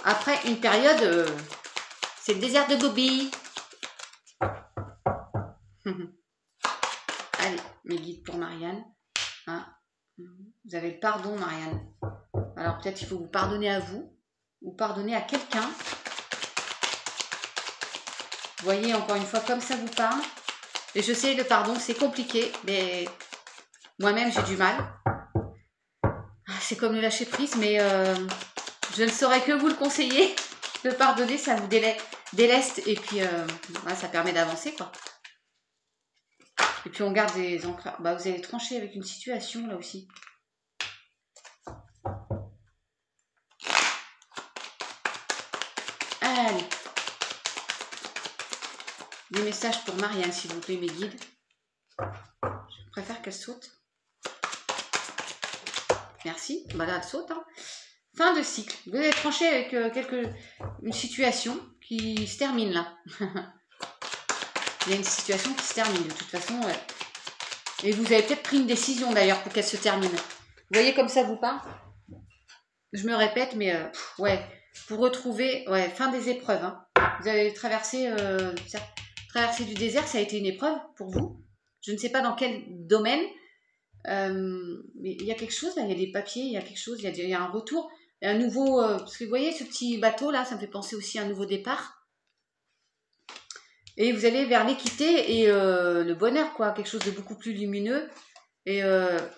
Après une période, c'est le désert de Gobi. Allez, mes guides pour Marianne. Hein, vous avez le pardon, Marianne. Alors peut-être il faut vous pardonner à vous, ou pardonner à quelqu'un. Vous voyez encore une fois comme ça vous parle. Et je sais, le pardon c'est compliqué, mais moi-même j'ai du mal. C'est comme le lâcher prise, mais je ne saurais que vous le conseiller. Le pardonner, ça vous déleste et puis ça permet d'avancer, quoi. Et puis on garde des ancrages. Bah, vous allez trancher avec une situation là aussi. Allez. Des messages pour Marianne, s'il vous plaît, mes guides. Je préfère qu'elle saute. Merci. Bah là, elle saute. Hein. Fin de cycle. Vous allez trancher avec une situation qui se termine là. Il y a une situation qui se termine de toute façon. Ouais. Et vous avez peut-être pris une décision d'ailleurs pour qu'elle se termine. Vous voyez comme ça vous parle. Je me répète, mais ouais. Pour retrouver, ouais, fin des épreuves. Hein. Vous avez traversé du désert, ça a été une épreuve pour vous. Je ne sais pas dans quel domaine. Mais il y a quelque chose là, il y a des papiers, il y a quelque chose, il y a un retour. Un nouveau, parce que vous voyez ce petit bateau là, ça me fait penser aussi à un nouveau départ. Et vous allez vers l'équité et le bonheur, quoi, quelque chose de beaucoup plus lumineux. Et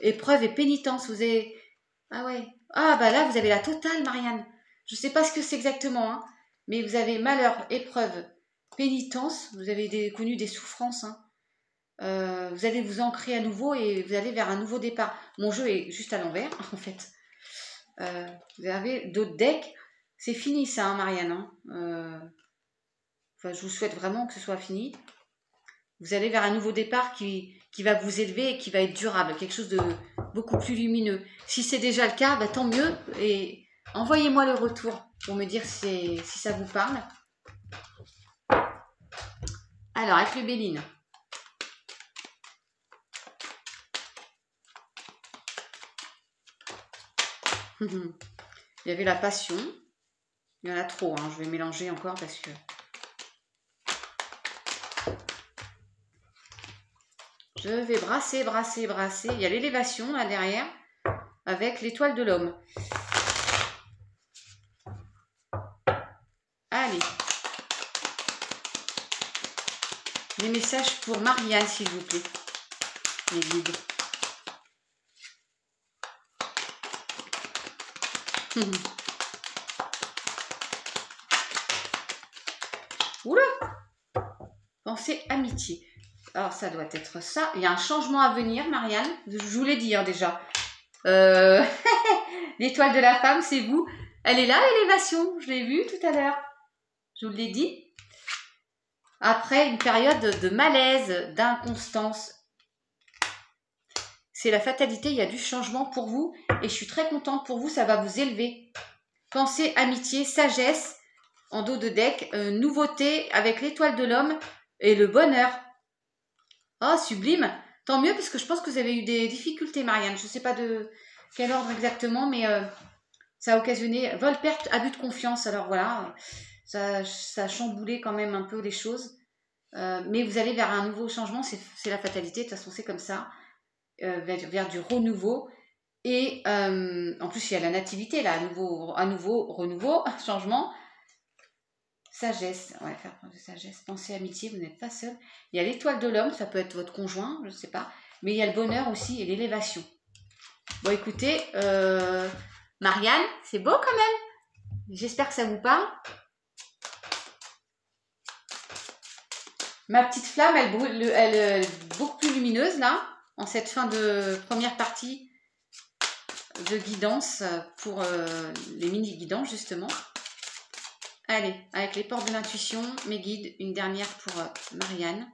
épreuve et pénitence, vous avez... Ah ouais, ah bah là vous avez la totale, Marianne. Je sais pas ce que c'est exactement, hein, mais vous avez malheur, épreuve, pénitence, vous avez connu des souffrances, hein. Vous allez vous ancrer à nouveau et vous allez vers un nouveau départ. Mon jeu est juste à l'envers, en fait. Vous avez d'autres decks. C'est fini ça, hein, Marianne. Hein. Enfin, je vous souhaite vraiment que ce soit fini. Vous allez vers un nouveau départ qui va vous élever et qui va être durable. Quelque chose de beaucoup plus lumineux. Si c'est déjà le cas, bah, tant mieux. Et envoyez-moi le retour pour me dire si ça vous parle. Alors, avec le Béline. Il y avait la passion. Il y en a trop, hein. Je vais mélanger encore parce que... Je vais brasser, brasser, brasser. Il y a l'élévation là derrière avec l'étoile de l'homme. Allez. Les messages pour Marianne, s'il vous plaît. Les guides. Oula! Pensez amitié. Alors, ça doit être ça. Il y a un changement à venir, Marianne. Je vous l'ai dit hein, déjà. L'étoile de la femme, c'est vous. Elle est là, l'élévation. Je l'ai vue tout à l'heure. Je vous l'ai dit. Après une période de malaise, d'inconstance. C'est la fatalité, il y a du changement pour vous. Et je suis très contente pour vous, ça va vous élever. Pensée, amitié, sagesse, en dos de deck, nouveauté avec l'étoile de l'homme et le bonheur. Oh, sublime. Tant mieux, parce que je pense que vous avez eu des difficultés, Marianne. Je ne sais pas de quel ordre exactement, mais ça a occasionné vol, perte, abus de confiance. Alors voilà, ça a chamboulé quand même un peu les choses. Mais vous allez vers un nouveau changement, c'est la fatalité, de toute façon c'est comme ça. Vers du renouveau. Et en plus, il y a la nativité, là, à nouveau, renouveau, changement. Sagesse, ouais, faire preuve de sagesse. Pensée, amitié, vous n'êtes pas seul. Il y a l'étoile de l'homme, ça peut être votre conjoint, je ne sais pas. Mais il y a le bonheur aussi et l'élévation. Bon, écoutez, Marianne, c'est beau quand même. J'espère que ça vous parle. Ma petite flamme, elle est beaucoup plus lumineuse, là, en cette fin de première partie de guidance pour les mini-guidances, justement. Allez, avec les portes de l'intuition, mes guides, une dernière pour Marianne.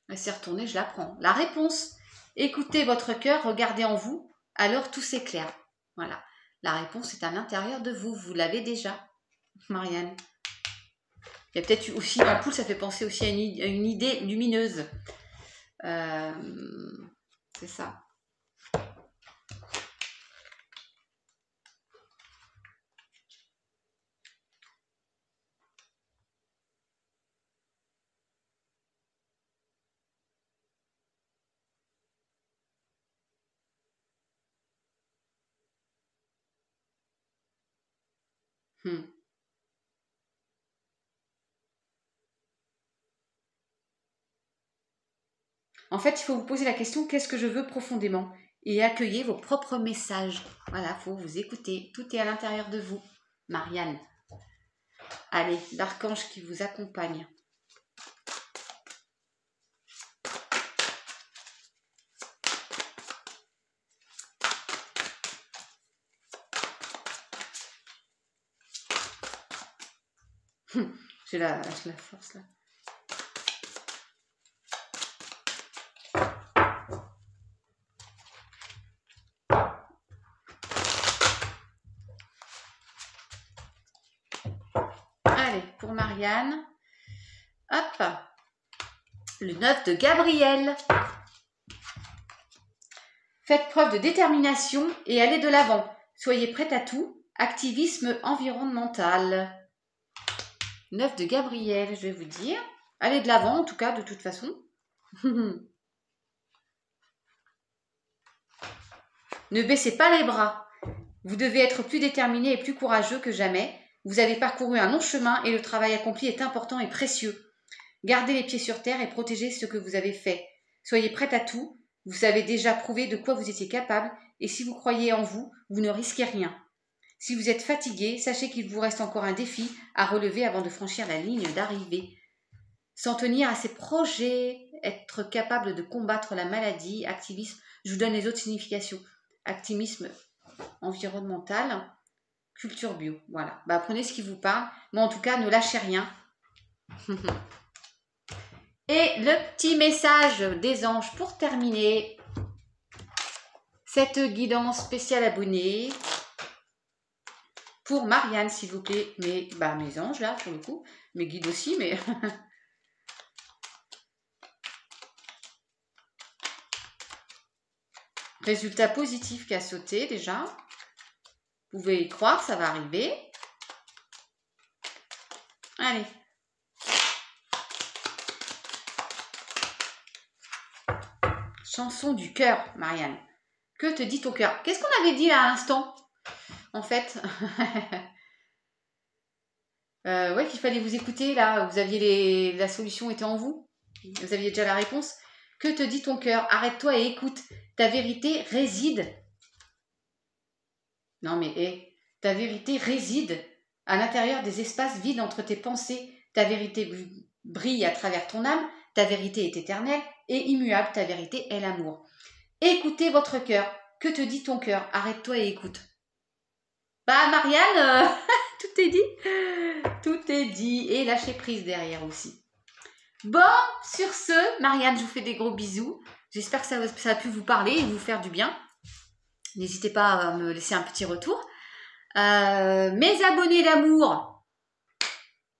Elle s'est retournée, je la prends. La réponse, écoutez votre cœur, regardez en vous, alors tout s'éclaire. Voilà. La réponse est à l'intérieur de vous. Vous l'avez déjà, Marianne. Il y a peut-être aussi, la poule, ça fait penser aussi à une idée lumineuse. C'est ça. En fait, il faut vous poser la question, qu'est-ce que je veux profondément? Et accueillez vos propres messages. Voilà, il faut vous écouter. Tout est à l'intérieur de vous. Marianne. Allez, l'archange qui vous accompagne. J'ai la force là. Allez, pour Marianne. Hop. Le 9 de Gabriel. Faites preuve de détermination et allez de l'avant. Soyez prête à tout. Activisme environnemental. 9 de Gabriel, je vais vous dire. Allez de l'avant, en tout cas, de toute façon. Ne baissez pas les bras. Vous devez être plus déterminé et plus courageux que jamais. Vous avez parcouru un long chemin et le travail accompli est important et précieux. Gardez les pieds sur terre et protégez ce que vous avez fait. Soyez prête à tout. Vous avez déjà prouvé de quoi vous étiez capable et si vous croyez en vous, vous ne risquez rien. Si vous êtes fatigué, sachez qu'il vous reste encore un défi à relever avant de franchir la ligne d'arrivée. S'en tenir à ses projets, être capable de combattre la maladie, activisme, je vous donne les autres significations. Activisme environnemental, culture bio, voilà. Bah, prenez ce qui vous parle, mais en tout cas, ne lâchez rien. Et le petit message des anges pour terminer cette guidance spéciale abonnée pour Marianne, s'il vous plaît. Mes anges, là, pour le coup. Mes guides aussi, mais... Résultat positif qui a sauté, déjà. Vous pouvez y croire, ça va arriver. Allez. Chanson du cœur, Marianne. Que te dit ton cœur? Qu'est-ce qu'on avait dit là à l'instant? En fait... ouais, qu'il fallait vous écouter, là, vous aviez la solution était en vous. Vous aviez déjà la réponse. Que te dit ton cœur? Arrête-toi et écoute. Ta vérité réside. Non mais, ta vérité réside à l'intérieur des espaces vides entre tes pensées. Ta vérité brille à travers ton âme. Ta vérité est éternelle et immuable. Ta vérité est l'amour. Écoutez votre cœur. Que te dit ton cœur? Arrête-toi et écoute. Bah, Marianne, tout est dit. Tout est dit. Et lâcher prise derrière aussi. Bon, sur ce, Marianne, je vous fais des gros bisous. J'espère que ça a pu vous parler et vous faire du bien. N'hésitez pas à me laisser un petit retour. Mes abonnés d'amour,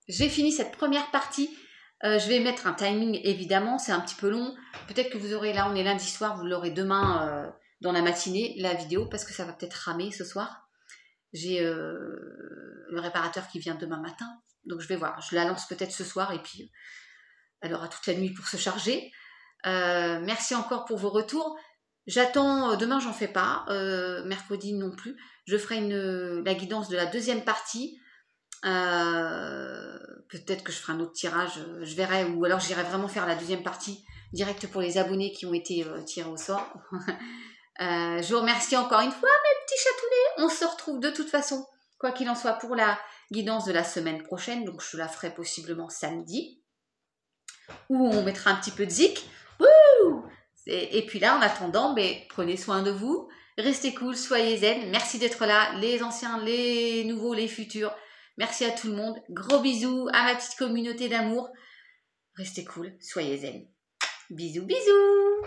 j'ai fini cette première partie. Je vais mettre un timing, évidemment. C'est un petit peu long. Peut-être que vous aurez, là, on est lundi soir, vous l'aurez demain dans la matinée, la vidéo, parce que ça va peut-être ramer ce soir. J'ai le réparateur qui vient demain matin. Donc, je vais voir. Je la lance peut-être ce soir et puis elle aura toute la nuit pour se charger. Merci encore pour vos retours. J'attends, demain j'en fais pas, mercredi non plus. Je ferai la guidance de la deuxième partie. Peut-être que je ferai un autre tirage, je verrai, ou alors j'irai vraiment faire la deuxième partie directe pour les abonnés qui ont été tirés au sort. Je vous remercie encore une fois, mes petits chatounets. On se retrouve de toute façon, quoi qu'il en soit, pour la guidance de la semaine prochaine. Donc je la ferai possiblement samedi, où on mettra un petit peu de zik. Wouh! Et puis là, en attendant, prenez soin de vous, restez cool, soyez zen. Merci d'être là, les anciens, les nouveaux, les futurs. Merci à tout le monde. Gros bisous à ma petite communauté d'amour. Restez cool, soyez zen. Bisous, bisous!